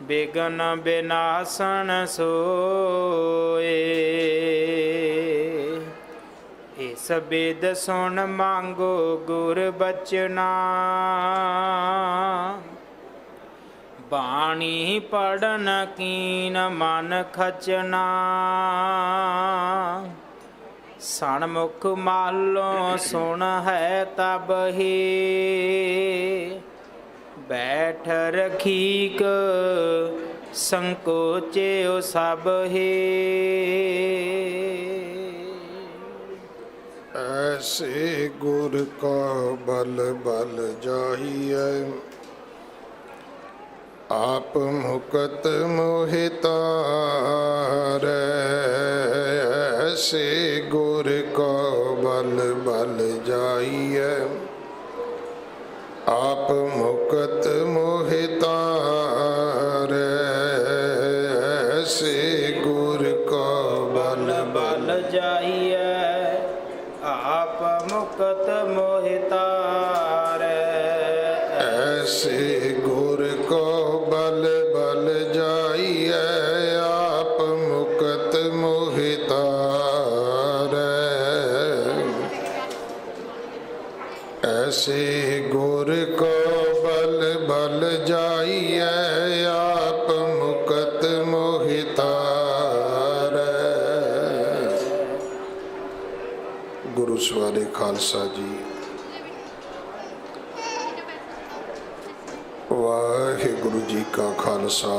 बिघन विनाशन सोए। इस बिद सुन मांगो गुर बचना, बाणी पढ़न कीन मन खचना। सन्मुख मालों सुन है तब ही, बैठ रखीक संकोचे सब ही। ऐसे गुर का बल बल जाइए, आप मुकत मोहितारे। ऐसे गुर का बल बल जाइए, आप मुकत मोहितारे। ऐसे गुर का बल बल जाइए, आप मुकत मोहितारे। ऐसे गुर को बल बल जाइए, आप मुकत मोहितारे। ऐसे गुर को बल बल जाइए, आप मुकत मोहितारे। गुरु सवारे खालसा जी। वाहिगुरु जी का खालसा,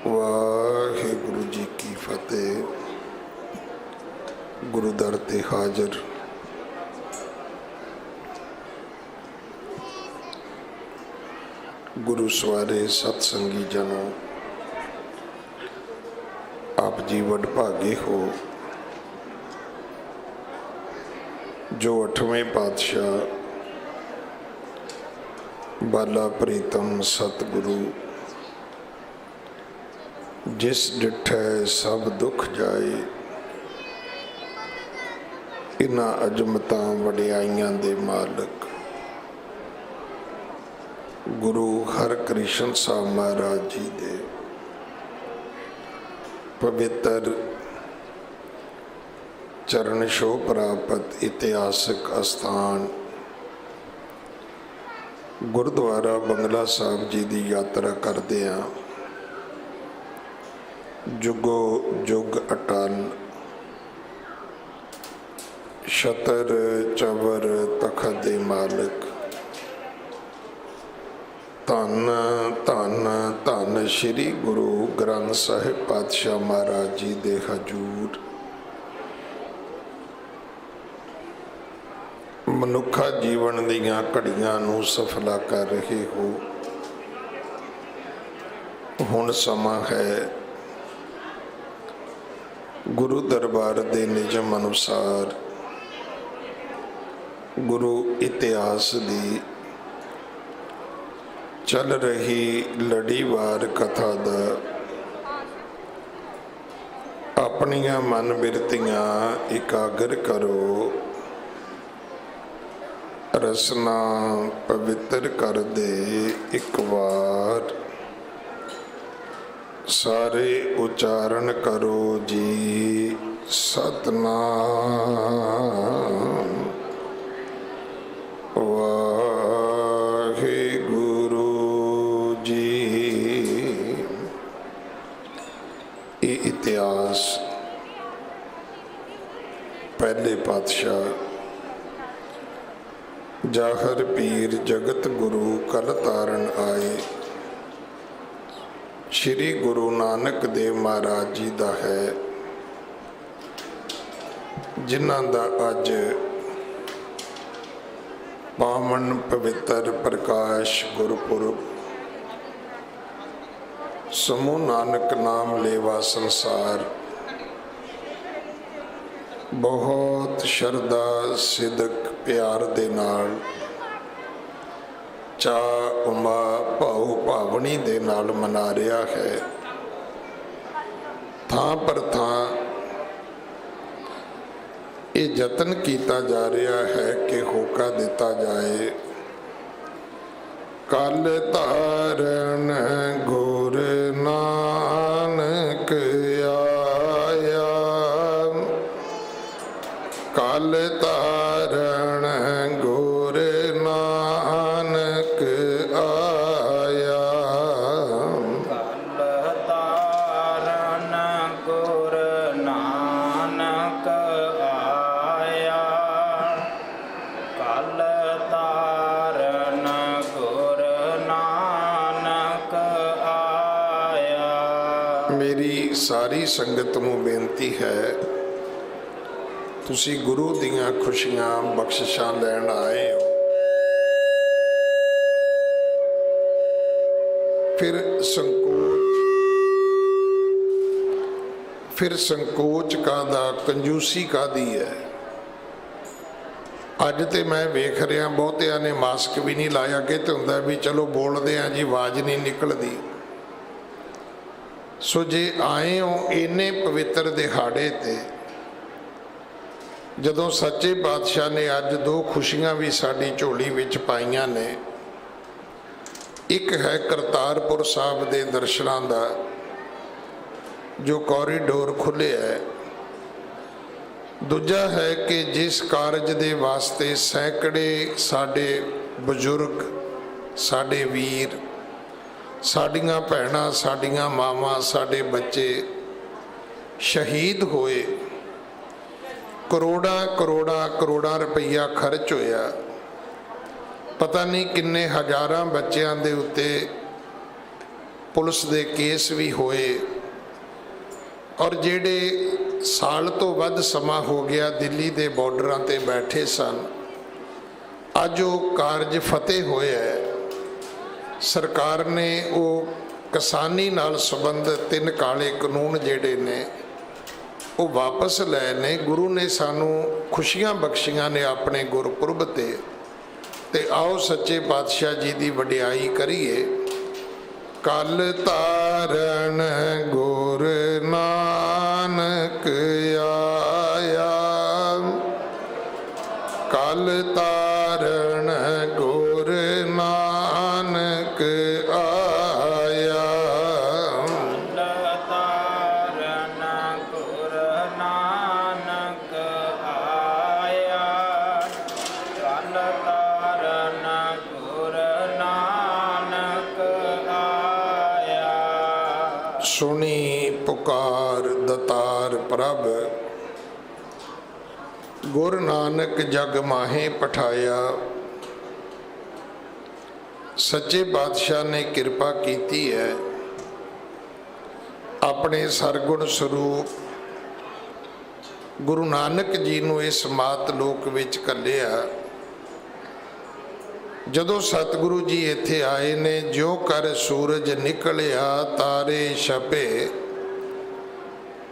वाहिगुरु जी की फतेह। गुरु दर ते हाजिर गुरु सवारे सतसंगी जनों, आप जी वडभागे हो जो 8वें पातशाह बाला प्रीतम सतगुरु जिस डिठै सब दुख जाए, इन्हां अजमतां वडियाइयां दे मालक गुरु हरकृष्ण साहब महाराज जी दे पवित्र चरण छो प्राप्त इतिहासक अस्थान गुरुद्वारा बंगला साहब जी की यात्रा करते हैं। जुगो जुग अटल छतर चवर तखत दे मालिक, धन धन धन श्री गुरु ग्रंथ साहिब पातशाह महाराज जी दे हजूर मनुखा जीवन दियां घड़ियां नूं सफला कर रहे हो। हुण समा है गुरु दरबार दे निजम अनुसार गुरु इतिहास दी चल रही लड़ीवार कथा दा अपनियां मन बिरतियां एकागर करो, रसना पवित्र कर दे एक बार। सारे उच्चारण करो जी सतनाम वाहिगुरु जी। ये इतिहास पहले पातशाह जाहर पीर जगत गुरु कल तारण आए श्री गुरु नानक देव महाराज जी का है, जिन्हां दा अज पावन पवित्र प्रकाश गुरपुरब समूह नानक नाम लेवा संसार बहुत शरदा सिदक प्यार दे नाल चा उमा भाऊ भावनी दे नाल मना रहा है। थां पर थां ये यतन किया जा रहा है कि होका दिता जाए, कल तारण ਮੇਰੀ ਸਾਰੀ ਸੰਗਤ ਨੂੰ ਬੇਨਤੀ ਹੈ, ਤੁਸੀਂ ਗੁਰੂ ਦੀਆਂ ਖੁਸ਼ੀਆਂ ਬਖਸ਼ਿਸ਼ਾਂ ਲੈਣ ਆਏ ਹੋ। ਫਿਰ ਸੰਕੋਚ ਕਾਹਦਾ, ਕੰਜੂਸੀ ਕਾਹਦੀ ਹੈ। ਅੱਜ ਤੇ ਮੈਂ ਵੇਖ ਰਿਹਾ ਬਹੁਤਿਆਂ ਨੇ ਮਾਸਕ ਵੀ ਨਹੀਂ ਲਾਇਆ, ਕਿ ਤੇ ਹੁੰਦਾ ਵੀ ਚਲੋ ਬੋਲਦੇ ਆ ਜੀ, ਆਵਾਜ਼ ਨਹੀਂ ਨਿਕਲਦੀ। ਸੋ ਜੇ ਆਏ ਹੋ ਇੰਨੇ ਪਵਿੱਤਰ ਦਿਹਾੜੇ ਤੇ, ਜਦੋਂ ਸੱਚੇ ਪਾਤਸ਼ਾਹ ਨੇ ਅੱਜ ਦੋ ਖੁਸ਼ੀਆਂ ਵੀ ਸਾਡੀ ਝੋਲੀ ਵਿੱਚ ਪਾਈਆਂ ਨੇ, ਇੱਕ ਹੈ ਕਰਤਾਰਪੁਰ ਸਾਹਿਬ ਦੇ ਦਰਸ਼ਨਾਂ ਦਾ ਜੋ ਕੋਰੀਡੋਰ ਖੁੱਲ੍ਹਿਆ ਹੈ, ਦੂਜਾ ਹੈ ਕਿ ਜਿਸ ਕਾਰਜ ਦੇ ਵਾਸਤੇ ਸੈਂਕੜੇ ਸਾਡੇ ਬਜ਼ੁਰਗ, ਸਾਡੇ ਵੀਰ, ਸਾਡੀਆਂ ਭੈਣਾਂ, ਸਾਡੀਆਂ ਮਾਵਾਂ, ਸਾਡੇ ਬੱਚੇ ਸ਼ਹੀਦ ਹੋਏ, ਕਰੋੜਾਂ ਰੁਪਈਆ ਖਰਚ ਹੋਇਆ, ਪਤਾ ਨਹੀਂ ਕਿੰਨੇ ਹਜ਼ਾਰਾਂ ਬੱਚਿਆਂ ਦੇ ਉੱਤੇ ਪੁਲਿਸ ਦੇ ਕੇਸ ਵੀ ਹੋਏ, ਔਰ ਜਿਹੜੇ ਸਾਲ ਤੋਂ ਵੱਧ ਸਮਾਂ ਹੋ ਗਿਆ ਦਿੱਲੀ ਦੇ ਬਾਰਡਰਾਂ ਤੇ ਬੈਠੇ ਸਨ, ਅੱਜ ਉਹ ਕਾਰਜ ਫਤਿਹ ਹੋਇਆ ਹੈ। ਸਰਕਾਰ ਨੇ ਉਹ ਕਿਸਾਨੀ ਨਾਲ ਸੰਬੰਧਿਤ 3 ਕਾਲੇ ਕਾਨੂੰਨ ਜਿਹੜੇ ਨੇ ਉਹ ਵਾਪਸ ਲਏ ਨੇ। ਗੁਰੂ ਨੇ ਸਾਨੂੰ ਖੁਸ਼ੀਆਂ ਬਖਸ਼ੀਆਂ ਨੇ ਆਪਣੇ ਗੁਰਪੁਰਬ ਤੇ ਆਓ ਸੱਚੇ ਪਾਤਸ਼ਾਹ ਜੀ ਦੀ ਵਡਿਆਈ ਕਰੀਏ। ਕਲ ਤਾਰਨ ਗੁਰ ਨਾਨਕ ਆਇਆ, ਕਲ ਤਾਰਨ ਗੁਰ ਨਾਨਕ ਆਇਆ, ਕਲ ਤਾਰਨ ਗੁਰ ਨਾਨਕ ਆਇਆ, ਕਲ ਤਾਰਨ ਗੁਰ ਨਾਨਕ ਆਇਆ। ਸੁਣੀ ਪੁਕਾਰ ਦਤਾਰ ਪ੍ਰਭ, ਗੁਰ ਨਾਨਕ ਜਗ ਮਾਹੇ ਪਠਾਇਆ। ਸੱਚੇ ਪਾਤਸ਼ਾਹ ਨੇ ਕਿਰਪਾ ਕੀਤੀ ਹੈ, ਆਪਣੇ ਸਰਗੁਣ ਸਰੂਪ ਗੁਰੂ ਨਾਨਕ ਜੀ ਨੂੰ ਇਸ ਮਾਤ ਲੋਕ ਵਿੱਚ ਘੱਲਿਆ। ਜਦੋਂ ਸਤਿਗੁਰੂ ਜੀ ਇੱਥੇ ਆਏ ਨੇ, ਜਿਉ ਕਰ ਸੂਰਜ ਨਿਕਲਿਆ ਤਾਰੇ ਛਪੇ,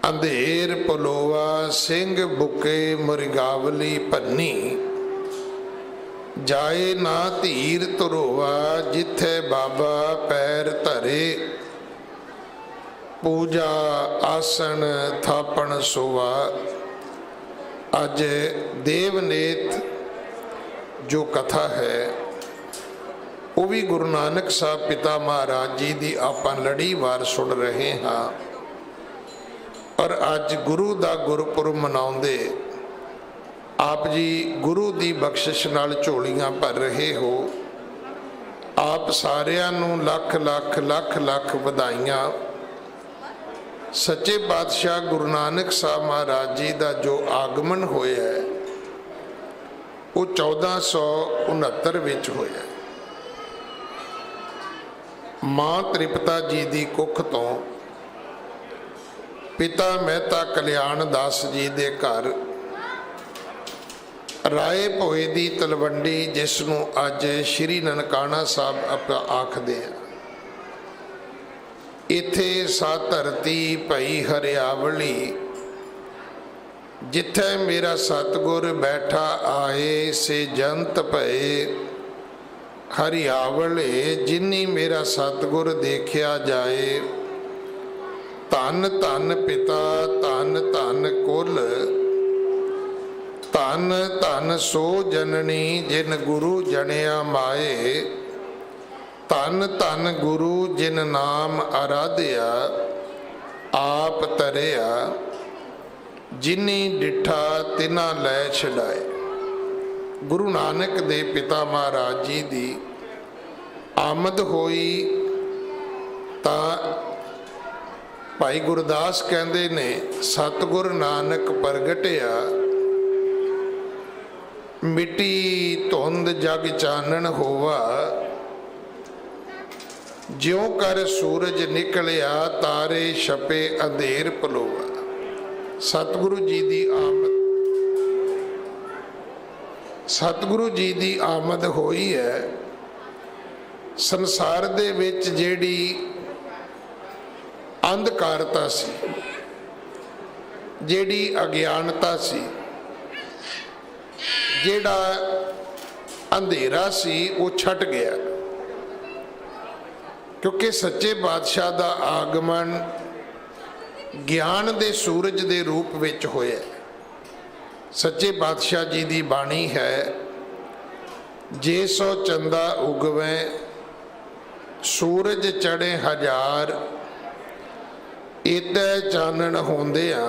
ਅੰਧੇਰ ਪਲੋਆ ਸਿੰਘ ਬੁਕੇ ਮੁਰਗਾਵਲੀ ਭੰਨੀ, ਜਾਏ ਨਾ ਧੀਰ ਧਰੋਆ ਜਿੱਥੇ ਬਾਬਾ ਪੈਰ ਧਰੇ, ਪੂਜਾ ਆਸਣ ਥਾਪਣ ਸੋਵਾ। ਅੱਜ ਦੇਵਨੇਤ ਜੋ ਕਥਾ ਹੈ ਉਹ ਵੀ ਗੁਰੂ ਨਾਨਕ ਸਾਹਿਬ ਪਿਤਾ ਮਹਾਰਾਜ ਜੀ ਦੀ ਆਪਾਂ ਲੜੀਵਾਰ ਸੁਣ ਰਹੇ ਹਾਂ। ਔਰ ਅੱਜ ਗੁਰੂ ਦਾ ਗੁਰਪੁਰਬ ਮਨਾਉਂਦੇ ਆਪ ਜੀ ਗੁਰੂ ਦੀ ਬਖਸ਼ਿਸ਼ ਨਾਲ ਝੋਲੀਆਂ ਭਰ ਰਹੇ ਹੋ। ਆਪ ਸਾਰਿਆਂ ਨੂੰ ਲੱਖ ਲੱਖ ਲੱਖ ਲੱਖ ਵਧਾਈਆਂ। ਸੱਚੇ ਪਾਤਸ਼ਾਹ ਗੁਰੂ ਨਾਨਕ ਸਾਹਿਬ ਮਹਾਰਾਜ ਜੀ ਦਾ ਜੋ ਆਗਮਨ ਹੋਇਆ ਹੈ ਉਹ 1469 ਵਿੱਚ ਹੋਇਆ। ਮਾਂ ਤ੍ਰਿਪਤਾ ਜੀ ਦੀ ਕੁੱਖ ਤੋਂ ਪਿਤਾ ਮਹਿਤਾ ਕਲਿਆਣ ਦਾਸ ਜੀ ਦੇ ਘਰ ਰਾਏ ਭੋਏ ਦੀ ਤਲਵੰਡੀ, ਜਿਸ ਨੂੰ ਅੱਜ ਸ਼੍ਰੀ ਨਨਕਾਣਾ ਸਾਹਿਬ ਆਪਾਂ ਆਖਦੇ ਆ, ਇੱਥੇ ਸਾ ਧਰਤੀ ਭਈ ਹਰਿਆਵਲੀ, ਜਿੱਥੇ ਮੇਰਾ ਸਤਿਗੁਰ ਬੈਠਾ ਆਏ ਸੇ ਜੰਤ ਭਏ ਹਰਿਆਵਲੇ, ਜਿਨੀ ਮੇਰਾ ਸਤਿਗੁਰ ਦੇਖਿਆ ਜਾਏ। ਧੰਨ ਧੰਨ ਪਿਤਾ ਧੰਨ ਧੰਨ ਕੁਲ, ਧੰਨ ਧੰਨ ਸੋ ਜਨਨੀ ਜਿਨ ਗੁਰੂ ਜਣਿਆ ਮਾਏ। ਧੰਨ ਧੰਨ ਗੁਰੂ ਜਿਨ ਨਾਮ ਆਰਾਧਿਆ ਆਪ ਤਰਿਆ, ਜਿਨੀ ਡਿਠਾ ਤਿਨਾ ਲੈ ਛਡਾਏ। ਗੁਰੂ ਨਾਨਕ ਦੇ ਪਿਤਾ ਮਹਾਰਾਜ ਜੀ ਦੀ ਆਮਦ ਹੋਈ ਤਾਂ ਭਾਈ ਗੁਰਦਾਸ ਕਹਿੰਦੇ ਨੇ, ਸਤਿਗੁਰ ਨਾਨਕ ਪ੍ਰਗਟਿਆ, ਮਿੱਟੀ ਧੁੰਦ ਜਗ ਚਾਨਣ ਹੋਵਾ। ਜਿਉ ਕਰ ਸੂਰਜ ਨਿਕਲਿਆ ਤਾਰੇ ਛਪੇ ਅੰਧੇਰ ਪਲੋਆ। ਸਤਿਗੁਰੂ ਜੀ ਦੀ ਆਮਦ, ਸਤਿਗੁਰੂ ਜੀ ਦੀ ਆਮਦ ਹੋਈ ਹੈ। ਸੰਸਾਰ ਦੇ ਵਿੱਚ ਜਿਹੜੀ ਅੰਧਕਾਰਤਾ ਸੀ, ਜਿਹੜੀ ਅਗਿਆਨਤਾ ਸੀ, ਜਿਹੜਾ ਅੰਧੇਰਾ ਸੀ, ਉਹ ਛਟ ਗਿਆ। ਕਿਉਂਕਿ ਸੱਚੇ ਪਾਤਸ਼ਾਹ ਦਾ ਆਗਮਨ ਗਿਆਨ ਦੇ ਸੂਰਜ ਦੇ ਰੂਪ ਵਿੱਚ ਹੋਇਆ। ਸੱਚੇ ਪਾਤਸ਼ਾਹ ਜੀ ਦੀ ਬਾਣੀ ਹੈ, ਜੇ ਸੋ ਚੰਦਾ ਉਗਵੇ ਸੂਰਜ ਚੜੇ ਹਜ਼ਾਰ, ਇਤੈ ਚਾਨਣ ਹੁੰਦਿਆਂ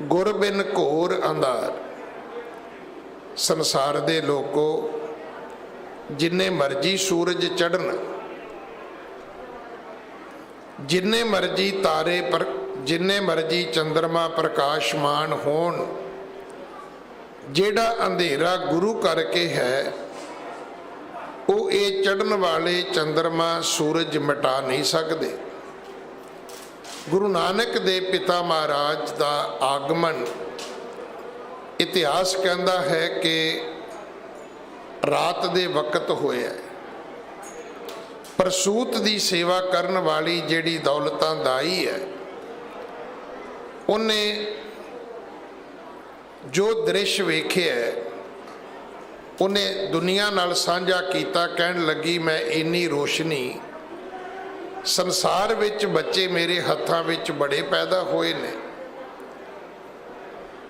ਗੁਰ ਬਿਨ ਘੋਰ ਅੰਧਾਰ। ਸੰਸਾਰ ਦੇ ਲੋਕੋ, ਜਿੰਨੇ ਮਰਜੀ ਸੂਰਜ ਚੜ੍ਹਨ, ਜਿੰਨੇ ਮਰਜੀ ਤਾਰੇ ਪਰ, ਜਿੰਨੇ ਮਰਜੀ ਚੰਦਰਮਾ ਪ੍ਰਕਾਸ਼ਮਾਨ ਹੋਣ, ਜਿਹੜਾ ਅੰਧੇਰਾ ਗੁਰੂ ਕਰਕੇ ਹੈ, ਉਹ ਇਹ ਚੜ੍ਹਨ ਵਾਲੇ ਚੰਦਰਮਾ ਸੂਰਜ ਮਿਟਾ ਨਹੀਂ ਸਕਦੇ। ਗੁਰੂ ਨਾਨਕ ਦੇ ਪਿਤਾ ਮਹਾਰਾਜ ਦਾ ਆਗਮਨ, ਇਤਿਹਾਸ ਕਹਿੰਦਾ ਹੈ ਕਿ ਰਾਤ ਦੇ ਵਕਤ ਹੋਇਆ। ਪ੍ਰਸੂਤ ਦੀ ਸੇਵਾ ਕਰਨ ਵਾਲੀ ਜਿਹੜੀ ਦੌਲਤਾਂ ਦਾਈ ਹੈ, ਉਹਨੇ ਜੋ ਦ੍ਰਿਸ਼ ਵੇਖਿਆ, ਉਹਨੇ ਦੁਨੀਆ ਨਾਲ ਸਾਂਝਾ ਕੀਤਾ। ਕਹਿਣ ਲੱਗੀ, ਮੈਂ ਇੰਨੀ ਰੋਸ਼ਨੀ, ਸੰਸਾਰ ਵਿੱਚ ਬੱਚੇ ਮੇਰੇ ਹੱਥਾਂ ਵਿੱਚ ਬੜੇ ਪੈਦਾ ਹੋਏ ਨੇ,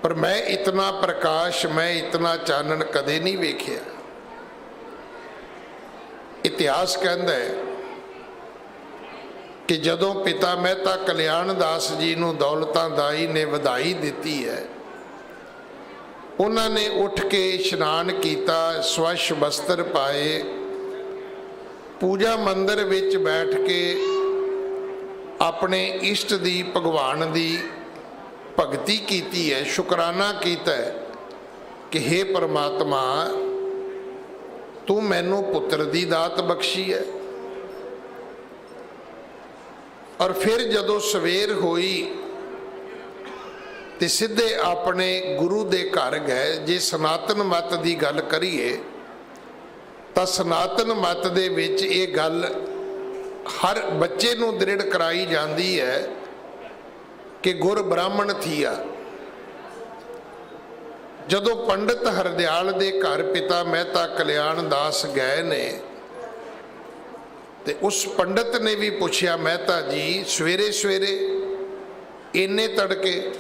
ਪਰ ਮੈਂ ਇਤਨਾ ਪ੍ਰਕਾਸ਼, ਮੈਂ ਇਤਨਾ ਚਾਨਣ ਕਦੇ ਨਹੀਂ ਵੇਖਿਆ। ਇਤਿਹਾਸ ਕਹਿੰਦਾ ਹੈ ਕਿ ਜਦੋਂ ਪਿਤਾ ਮਹਿਤਾ ਕਲਿਆਣ ਦਾਸ ਜੀ ਨੂੰ ਦੌਲਤਾਂ ਦਾਈ ਨੇ ਵਧਾਈ ਦਿੱਤੀ ਹੈ, ਉਹਨਾਂ ਨੇ ਉੱਠ ਕੇ ਇਸ਼ਨਾਨ ਕੀਤਾ, ਸਵੱਛ ਬਸਤਰ ਪਾਏ, ਪੂਜਾ ਮੰਦਰ ਵਿੱਚ ਬੈਠ ਕੇ ਆਪਣੇ ਇਸ਼ਟ ਦੀ, ਭਗਵਾਨ ਦੀ ਭਗਤੀ ਕੀਤੀ ਹੈ, ਸ਼ੁਕਰਾਨਾ ਕੀਤਾ ਹੈ ਕਿ ਹੇ ਪਰਮਾਤਮਾ, ਤੂੰ ਮੈਨੂੰ ਪੁੱਤਰ ਦੀ ਦਾਤ ਬਖਸ਼ੀ ਹੈ। ਔਰ ਫਿਰ ਜਦੋਂ ਸਵੇਰ ਹੋਈ ਤੇ ਸਿੱਧੇ ਆਪਣੇ ਗੁਰੂ ਦੇ ਘਰ ਗਏ। ਜੇ ਸਨਾਤਨ ਮਤ ਦੀ ਗੱਲ ਕਰੀਏ ਤਾਂ ਸਨਾਤਨ ਮਤ ਦੇ ਵਿੱਚ ਇਹ ਗੱਲ ਹਰ ਬੱਚੇ ਨੂੰ ਦ੍ਰਿੜ ਕਰਾਈ ਜਾਂਦੀ ਹੈ ਕਿ ਗੁਰ ਬ੍ਰਾਹਮਣ ਥੀਆ। ਜਦੋਂ ਪੰਡਤ ਹਰਦਿਆਲ ਦੇ ਘਰ ਪਿਤਾ ਮਹਿਤਾ ਕਲਿਆਣ ਦਾਸ ਗਏ ਨੇ ਤੇ ਉਸ ਪੰਡਤ ਨੇ ਵੀ ਪੁੱਛਿਆ, ਮਹਿਤਾ ਜੀ ਸਵੇਰੇ ਸਵੇਰੇ ਇੰਨੇ ਤੜਕੇ?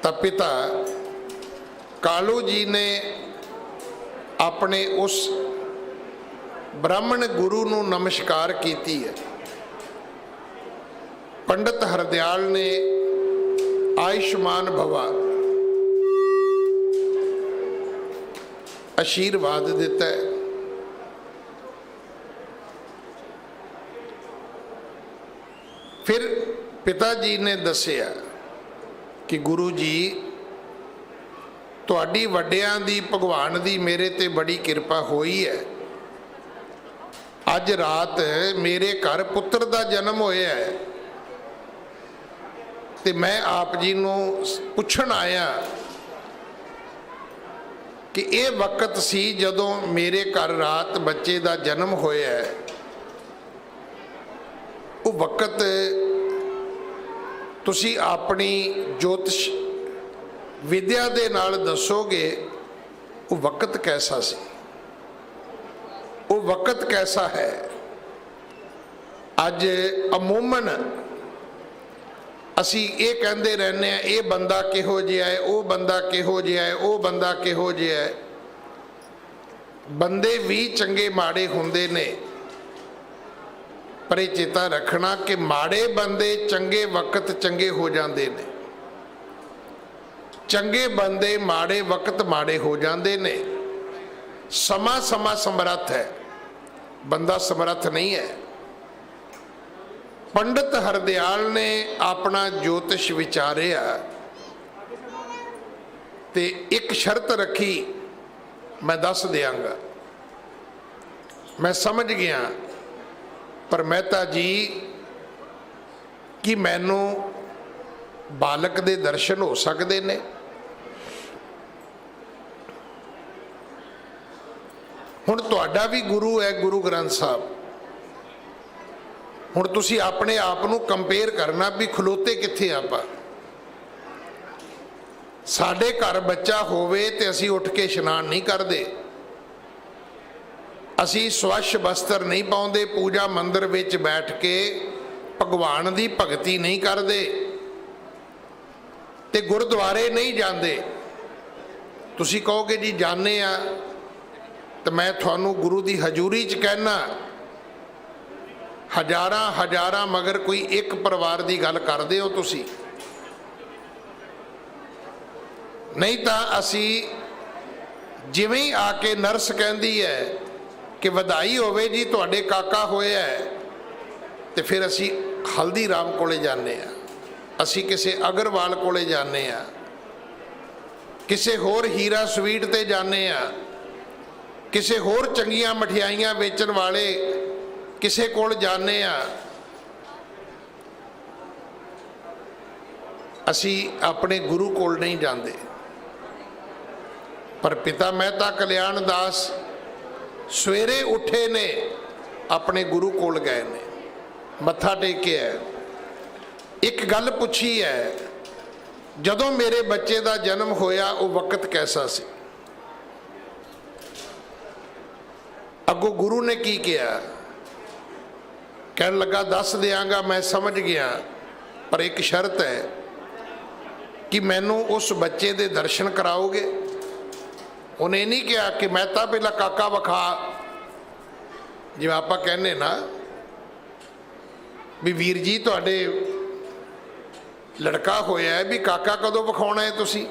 ਤਾਂ ਪਿਤਾ ਕਾਲੂ ਜੀ ਨੇ ਆਪਣੇ ਉਸ ਬ੍ਰਾਹਮਣ ਗੁਰੂ ਨੂੰ ਨਮਸਕਾਰ ਕੀਤੀ ਹੈ। ਪੰਡਤ ਹਰਦਿਆਲ ਨੇ ਆਯੁਸ਼ਮਾਨ ਭਵਾ ਆਸ਼ੀਰਵਾਦ ਦਿੱਤਾ ਹੈ। ਫਿਰ ਪਿਤਾ ਜੀ ਨੇ ਦੱਸਿਆ ਕਿ ਗੁਰੂ ਜੀ, ਤੁਹਾਡੀ ਵੱਡਿਆਂ ਦੀ, ਭਗਵਾਨ ਦੀ ਮੇਰੇ ਤੇ ਬੜੀ ਕਿਰਪਾ ਹੋਈ ਹੈ। ਅੱਜ ਰਾਤ ਮੇਰੇ ਘਰ ਪੁੱਤਰ ਦਾ ਜਨਮ ਹੋਇਆ ਹੈ ਤੇ ਮੈਂ ਆਪ ਜੀ ਨੂੰ ਪੁੱਛਣ ਆਇਆ ਕਿ ਇਹ ਵਕਤ ਸੀ ਜਦੋਂ ਮੇਰੇ ਘਰ ਰਾਤ ਬੱਚੇ ਦਾ ਜਨਮ ਹੋਇਆ ਹੈ, ਉਹ ਵਕਤ ਤੁਸੀਂ ਆਪਣੀ ਜੋਤਿਸ਼ ਵਿਦਿਆ ਦੇ ਨਾਲ ਦੱਸੋਗੇ, ਉਹ ਵਕਤ ਕੈਸਾ ਸੀ, ਉਹ ਵਕਤ ਕੈਸਾ ਹੈ। ਅੱਜ ਅਮੂਮਨ ਅਸੀਂ ਇਹ ਕਹਿੰਦੇ ਰਹਿੰਦੇ ਆ, ਇਹ ਬੰਦਾ ਕਿਹੋ ਜਿਹਾ ਹੈ, ਉਹ ਬੰਦਾ ਕਿਹੋ ਜਿਹਾ ਹੈ, ਉਹ ਬੰਦਾ ਕਿਹੋ ਜਿਹਾ ਹੈ। ਬੰਦੇ ਵੀ ਚੰਗੇ ਮਾੜੇ ਹੁੰਦੇ ਨੇ, ਪਰ ਇਹ ਚੇਤਾ ਰੱਖਣਾ ਕਿ ਮਾੜੇ ਬੰਦੇ ਚੰਗੇ ਵਕਤ ਚੰਗੇ ਹੋ ਜਾਂਦੇ ਨੇ, ਚੰਗੇ ਬੰਦੇ ਮਾੜੇ ਵਕਤ ਮਾੜੇ ਹੋ ਜਾਂਦੇ ਨੇ। ਸਮਾਂ ਸਮਾਂ ਸਮਰੱਥ ਹੈ, ਬੰਦਾ ਸਮਰੱਥ ਨਹੀਂ ਹੈ। ਪੰਡਤ ਹਰਦਿਆਲ ਨੇ ਆਪਣਾ ਜੋਤਿਸ਼ ਵਿਚਾਰਿਆ ਤੇ ਇੱਕ ਸ਼ਰਤ ਰੱਖੀ, ਮੈਂ ਦੱਸ ਦਿਆਂਗਾ। मैं समझ गया, पर मेहता जी कि मैनू बालक दे दर्शन हो सकते ने? हुण तुहाडा भी गुरु है गुरु ग्रंथ साहब। हुण तुसीं अपने आप नूं कंपेयर करना भी खलोते कित्थे आपां। साडे घर बच्चा होवे ते असीं उठ के इशनान नहीं करते, असीं स्वच्छ वस्त्र नहीं पाउंदे, पूजा मंदिर विच बैठ के भगवान दी भगती नहीं करते, ते गुरुद्वारे नहीं जाते। तुसीं कहोगे जी जाने आ, तो मैं थानू गुरु की हजूरी च कहना, हजारां हजारां मगर कोई एक परिवार की गल करदे हो तुसीं, नहीं तो असी जिवें ही आके नर्स कहती है कि वधाई होवे जी तुहाडे काका होया है, तो फिर असी हल्दीराम कोले जाने आ, असी किसी अग्रवाल कोले जाने आ, किसी होर हीरा स्वीट ते जाने आ, किसी होर चंगियां मठियाइयां बेचण वाले किसी कोल जाने आ। असी अपने गुरु कोल नहीं जाते। पर पिता मेहता कल्याण दास सवेरे उठे ने, अपने गुरु कोल गए ने, मत्था टेकिया है, एक गल पूछी है, जदों मेरे बच्चे का जन्म होया वो वक्त कैसा सी? अगों गुरु ने की किया? कहने लगा दस देंगा, मैं समझ गया, पर एक शर्त है कि मैनू उस बच्चे दे दर्शन कराओगे। उन्हें नहीं कहा कि मेहता पहला काका विखा, जिवें आपां कहने ना भी वीर जी तुहाडे लड़का होया है, भी काका कदों विखाउणा है? तुसीं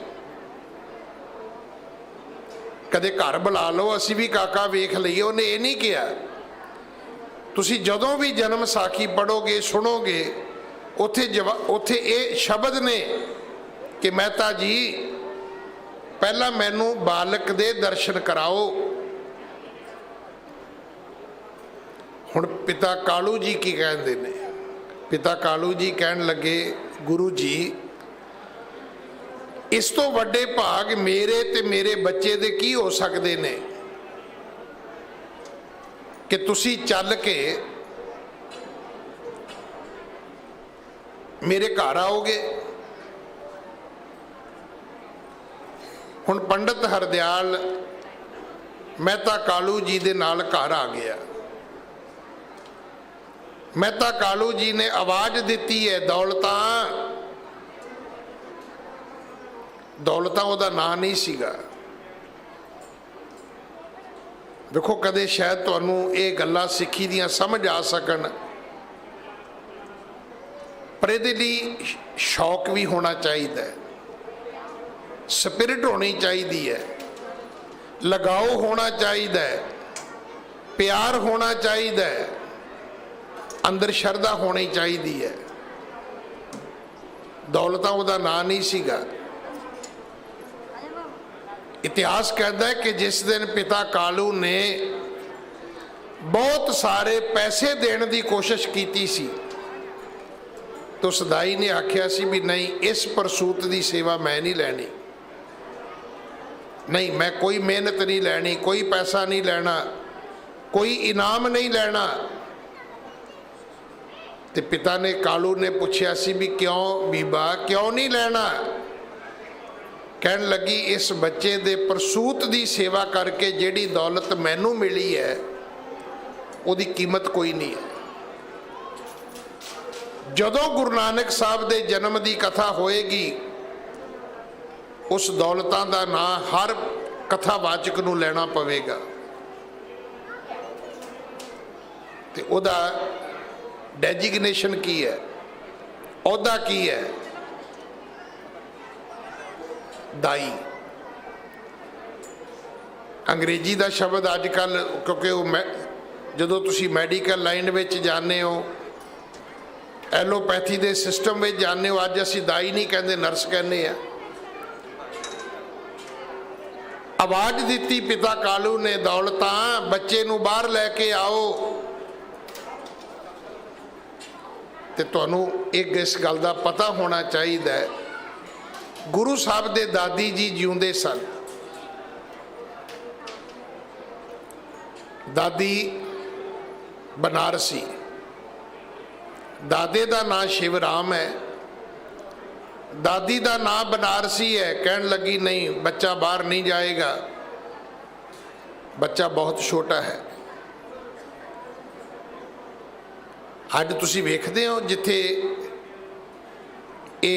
कदे घर बुला लो, असी भी काका वेख लईए। उन्हें ये नहीं किया। तुसीं जदों भी जन्म साखी पढ़ोगे सुनोगे, उत्थे ये शब्द ने कि मेहता जी पहला मैनू बालक दे दर्शन कराओ। हुण पिता कालू जी की कहते ने? पिता कालू जी कहन लगे, गुरु जी इस तो वड्डे भाग मेरे ते मेरे बच्चे दे की हो सकते ने कि तुसी चल के मेरे घर आओगे। हुण पंडित हरदयाल मेहता कालू जी दे नाल घर आ गया। मेहता कालू जी ने आवाज दी है, दौलतां। दौलतां उहदा नाम नहीं सीगा। देखो कदे शायद तुहानू ये गल्लां सिੱਖੀ ਦੀਆਂ समझ आ सकन, पर इहदे लई शौक भी होना चाहिए, स्पिरिट होनी चाहिए, लगाओ होना चाहिए, प्यार होना चाहिए, अंदर शरधा होनी चाहिए है। दौलतां उहदा नाम नहीं सीगा। इतिहास कहता है कि जिस दिन पिता कालू ने बहुत सारे पैसे देने की कोशिश की सी, तो सदाई ने आख्या सी भी नहीं, इस परसूत की सेवा मैं नहीं लैनी, नहीं मैं कोई मेहनत नहीं लैनी, कोई पैसा नहीं लेना, कोई इनाम नहीं लेना। तो पिता ने कालू ने पूछया सी भी क्यों बीबा, क्यों नहीं लेना? कहन लगी, इस बच्चे दे परसूत की सेवा करके जिहड़ी दौलत मैनू मिली है उहदी कीमत कोई नहीं है। जदों गुरु नानक साहब दे जन्म की कथा होएगी, उस दौलतां दा नाम हर कथावाचक नूं लेना पवेगा। ते उहदा डेजिग्नेशन की है, औहदा की है? दाई। अंग्रेजी का शब्द अजकल, क्योंकि वो जदों तुसी मैडिकल लाइन में जाने हो, एलोपैथी के सिस्टम में जाने हो, अज असी दाई नहीं कहते, नर्स कहने। आवाज दी पिता कालू ने, दौलतां बच्चे नूं बाहर लैके आओ। ते तुहानूं एक इस गल दा पता होना चाहिए, गुरु साहब दे दादी जी जिउंदे सन। दादी बनारसी, दादे दा नाम शिवराम है, दादी दा नाम बनारसी है। कहन लगी नहीं, बच्चा बाहर नहीं जाएगा, बच्चा बहुत छोटा है। अज तुसी वेखदे हो जिथे ये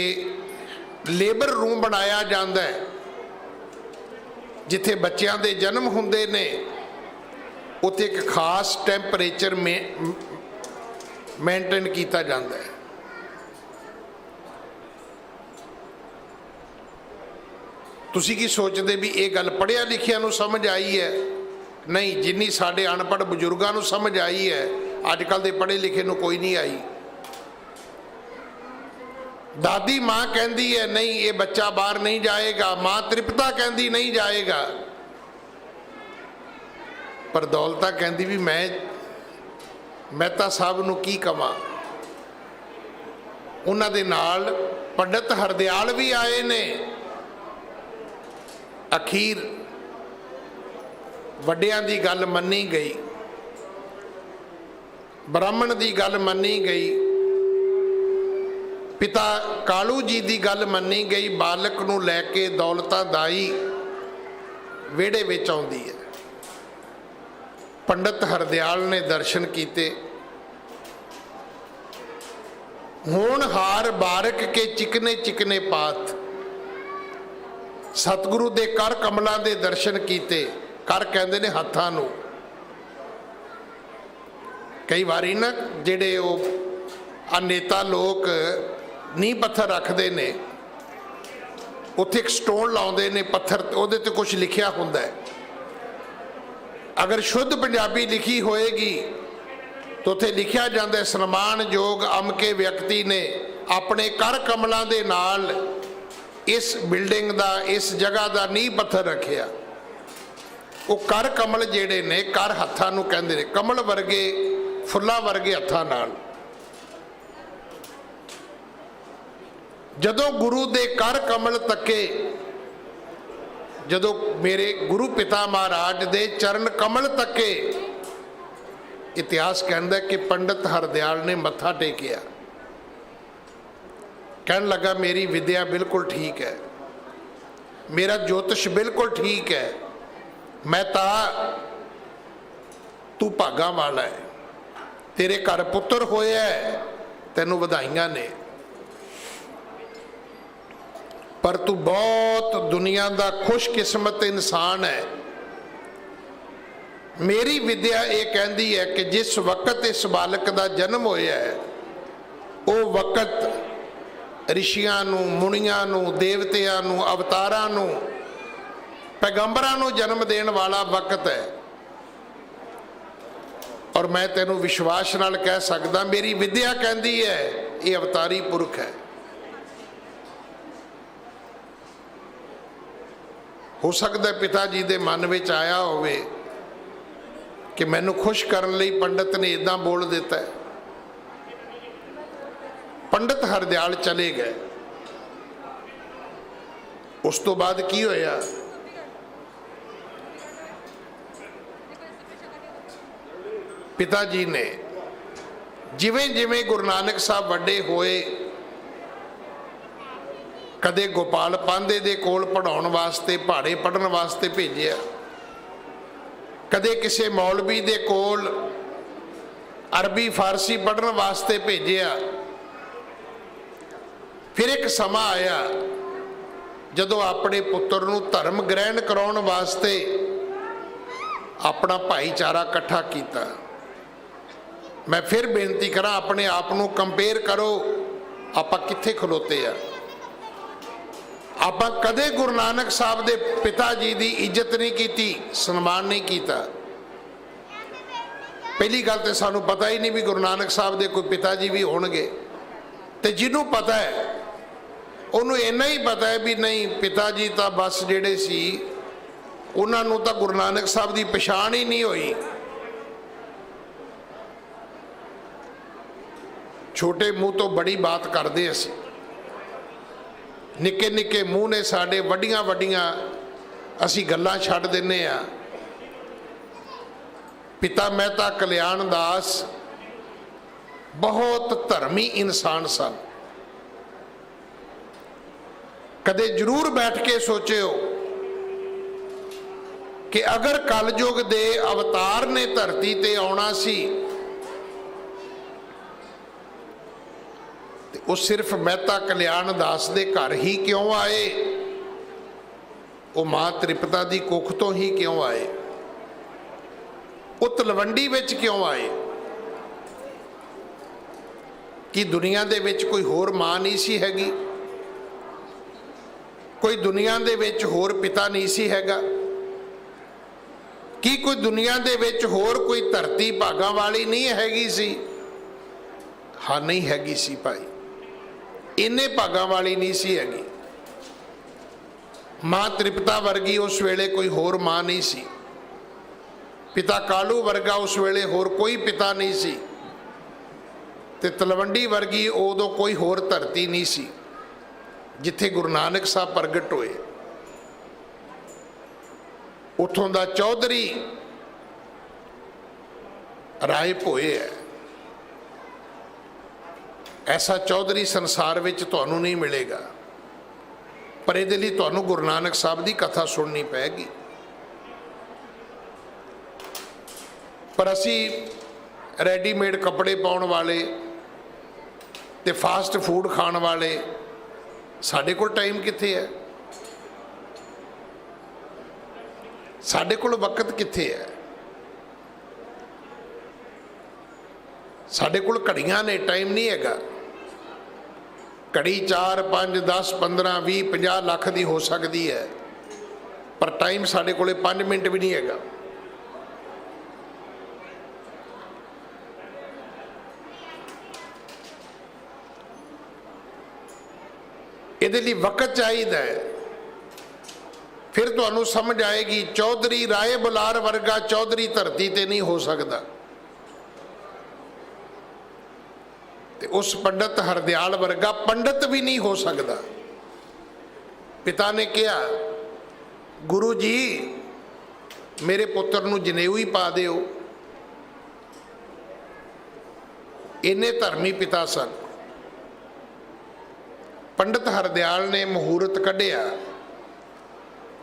लेबर रूम बनाया जाता है, जिथे बच्चों के जन्म हुंदे ने, उत्थे एक खास टैंपरेचर में मेनटेन किया जाता है। तुसी की सोचते भी ये गल पढ़िया लिखिया नूं समझ आई है? नहीं, जिन्नी साडे अनपढ़ बजुर्गों नूं समझ आई है, अजकल के पढ़े लिखे नूं कोई नहीं आई। दादी माँ कहती है नहीं, ये बच्चा बाहर नहीं जाएगा, माँ तृप्ता कहती नहीं जाएगा, पर दौलता कहती भी मैं मेहता साहब नूं की कवां। उन्हां दे नाल पंडित हरदयाल भी आए ने। अखीर वड्डियां दी गल मन्नी गई, ब्राह्मण दी गल मन्नी गई, पिता कालू जी दी गल मन्नी गई। बालक नूं लैके दौलता दाई विहड़े विच आउंदी है। पंडित हरदयाल ने दर्शन किए। होनहार बारक के चिकने चिकने पात, सतगुरु दे कर कमलों के दर्शन किए। कर कहते ने हत्थां नूं। कई बारी ना जिहड़े आ नेता लोग नींह पत्थर रखते ने, उत्थे एक स्टोन लाउंदे ने पत्थर, उहदे ते कुछ लिखिया हुंदा है। अगर शुद्ध पंजाबी लिखी होएगी तो उत्थे लिखिया जाता है, सन्मानयोग अमके व्यक्ति ने अपने कर कमलों के नाल इस बिल्डिंग का, इस जगह का नींह पत्थर रखिया। वो कर कमल जेड़े ने, कर हत्थां नूं कहंदे ने, कमल वर्गे फुल्लां वर्गे हत्थां नाल। जदों गुरु दे कर कमल तके, जदों मेरे गुरु पिता महाराज दे चरण कमल तके, इतिहास कहता कि पंडित हरदयाल ने मत्था टेकिया। कहन लगा मेरी विद्या बिल्कुल ठीक है, मेरा ज्योतिष बिल्कुल ठीक है, मैं तू भागा वाला है, तेरे घर पुत्र होया है, तेनों बधाइयां ने, पर तू बहुत दुनिया का खुशकिस्मत इंसान है। मेरी विद्या ये कहती है कि जिस वक्त इस बालक का जन्म होया है, वो वक्त ऋषियां नूं, मुनियां नूं, देवतियां नूं, अवतारां नूं, पैगंबरां नूं जन्म देने वाला वक्त है। और मैं तेनों विश्वास नाल कह सकदा, मेरी विद्या कहती है ये अवतारी पुरख है। हो सकता है पिता जी के मन में आया होवे कि मैनू खुश करने लई पंडित ने इदां बोल दिता है। पंडित हरदयाल चले गए। उस तो बाद की होया, पिता जी ने जिवें जिवें गुरु नानक साहब वड्डे होए, कदे गोपाल पांधे दे कोल पढ़ाउण वास्ते, पहाड़े पढ़न वास्ते भेजिया, कदे किसी मौलवी दे कोल अरबी फारसी पढ़न वास्ते भेजिया। फिर एक समा आया जदों अपने पुत्र नूं धर्म ग्रहण कराउण वास्ते अपना भाईचारा इकट्ठा किया। मैं फिर बेनती करा, अपने आप नूं कंपेयर करो, आपां कित्थे खलोते आ। आपां कदे गुरु नानक साहब दे पिता जी की इज्जत नहीं की, सन्मान नहीं किया। पहली गल तो सानू पता ही नहीं भी गुरु नानक साहब दे कोई पिता जी भी होणगे, ते जिन्हों पता है उन्होंने इन्ना ही पता है भी नहीं, पिता जी तो बस जेड़े सी ਉਹਨਾਂ ਨੂੰ ਤਾਂ ਗੁਰੂ ਨਾਨਕ ਸਾਹਿਬ ਦੀ ਪਛਾਣ ਹੀ ਨਹੀਂ ਹੋਈ। ਛੋਟੇ ਮੂੰਹ ਤੋਂ ਬੜੀ ਬਾਤ ਕਰਦੇ ਅਸੀਂ, ਨਿੱਕੇ ਨਿੱਕੇ ਮੂੰਹ ਨੇ ਸਾਡੇ, ਵੱਡੀਆਂ ਵੱਡੀਆਂ ਅਸੀਂ ਗੱਲਾਂ ਛੱਡ ਦਿੰਨੇ ਆ। ਪਿਤਾ ਮਹਿਤਾ ਕਲਿਆਣ ਦਾਸ ਬਹੁਤ ਧਰਮੀ ਇਨਸਾਨ ਸਨ। ਕਦੇ ਜ਼ਰੂਰ ਬੈਠ ਕੇ ਸੋਚਿਓ ਕਿ ਅਗਰ ਕਲਯੁਗ ਦੇ ਅਵਤਾਰ ਨੇ ਧਰਤੀ ਤੇ ਆਉਣਾ ਸੀ ਤੇ ਉਹ ਸਿਰਫ ਮਹਿਤਾ ਕਲਿਆਣ ਦਾਸ ਦੇ ਘਰ ਹੀ ਕਿਉਂ ਆਏ? ਉਹ ਮਾਂ ਤ੍ਰਿਪਤਾ ਦੀ ਕੁੱਖ ਤੋਂ ਹੀ ਕਿਉਂ ਆਏ? ਉਹ ਤਲਵੰਡੀ ਵਿੱਚ ਕਿਉਂ ਆਏ? ਕਿ ਦੁਨੀਆ ਦੇ ਵਿੱਚ ਕੋਈ ਹੋਰ ਮਾਂ ਨਹੀਂ ਸੀ ਹੈਗੀ? ਕੋਈ ਦੁਨੀਆ ਦੇ ਵਿੱਚ ਹੋਰ ਪਿਤਾ ਨਹੀਂ ਸੀ ਹੈਗਾ? ਕੀ ਕੋਈ ਦੁਨੀਆ ਦੇ ਵਿੱਚ ਹੋਰ ਕੋਈ ਧਰਤੀ ਭਾਗਾਂ ਵਾਲੀ ਨਹੀਂ ਹੈਗੀ ਸੀ? ਹਾਂ, ਨਹੀਂ ਹੈਗੀ ਸੀ ਭਾਈ, ਇੰਨੇ ਭਾਗਾਂ ਵਾਲੀ ਨਹੀਂ ਸੀ ਹੈਗੀ। ਮਾਂ ਤ੍ਰਿਪਤਾ ਵਰਗੀ ਉਸ ਵੇਲੇ ਕੋਈ ਹੋਰ ਮਾਂ ਨਹੀਂ ਸੀ। ਪਿਤਾ ਕਾਲੂ ਵਰਗਾ ਉਸ ਵੇਲੇ ਹੋਰ ਕੋਈ ਪਿਤਾ ਨਹੀਂ ਸੀ। ਤੇ ਤਲਵੰਡੀ ਵਰਗੀ ਉਦੋਂ ਕੋਈ ਹੋਰ ਧਰਤੀ ਨਹੀਂ ਸੀ ਜਿੱਥੇ ਗੁਰੂ ਨਾਨਕ ਸਾਹਿਬ ਪ੍ਰਗਟ ਹੋਏ। ਉੱਥੋਂ ਦਾ ਚੌਧਰੀ ਰਾਏ ਭੋਏ ਹੈ। ਐਸਾ ਚੌਧਰੀ ਸੰਸਾਰ ਵਿੱਚ ਤੁਹਾਨੂੰ ਨਹੀਂ ਮਿਲੇਗਾ, ਪਰ ਇਹਦੇ ਲਈ ਤੁਹਾਨੂੰ ਗੁਰੂ ਨਾਨਕ ਸਾਹਿਬ ਦੀ ਕਥਾ ਸੁਣਨੀ ਪਏਗੀ। ਪਰ ਅਸੀਂ ਰੈਡੀਮੇਡ ਕੱਪੜੇ ਪਾਉਣ ਵਾਲੇ ਤੇ ਫਾਸਟ ਫੂਡ ਖਾਣ ਵਾਲੇ, ਸਾਡੇ ਕੋਲ ਟਾਈਮ ਕਿੱਥੇ ਹੈ? ਸਾਡੇ ਕੋਲ ਵਕਤ ਕਿੱਥੇ ਹੈ? ਸਾਡੇ ਕੋਲ ਘੜੀਆਂ ਨੇ, ਟਾਈਮ ਨਹੀਂ ਹੈਗਾ। ਘੜੀ 4 5 10 15 20 50 ਲੱਖ ਦੀ ਹੋ ਸਕਦੀ ਹੈ, ਪਰ ਟਾਈਮ ਸਾਡੇ ਕੋਲੇ 5 ਮਿੰਟ ਵੀ ਨਹੀਂ ਹੈਗਾ। ਇਹਦੇ ਲਈ ਵਕਤ ਚਾਹੀਦਾ ਹੈ। ਫਿਰ ਤੁਹਾਨੂੰ ਸਮਝ ਆਏਗੀ ਚੌਧਰੀ ਰਾਏ ਬੁਲਾਰ ਵਰਗਾ ਚੌਧਰੀ ਧਰਤੀ ਤੇ ਨਹੀਂ ਹੋ ਸਕਦਾ, ਤੇ ਉਸ ਪੰਡਤ ਹਰਦਿਆਲ ਵਰਗਾ ਪੰਡਤ ਵੀ ਨਹੀਂ ਹੋ ਸਕਦਾ। ਪਿਤਾ ਨੇ ਕਿਹਾ, ਗੁਰੂ ਜੀ ਮੇਰੇ ਪੁੱਤਰ ਨੂੰ ਜਨੇਊ ਹੀ ਪਾ ਦਿਓ। ਇੰਨੇ ਧਰਮੀ ਪਿਤਾ ਸਨ। ਪੰਡਤ ਹਰਦਿਆਲ ਨੇ ਮਹੂਰਤ ਕੱਢਿਆ।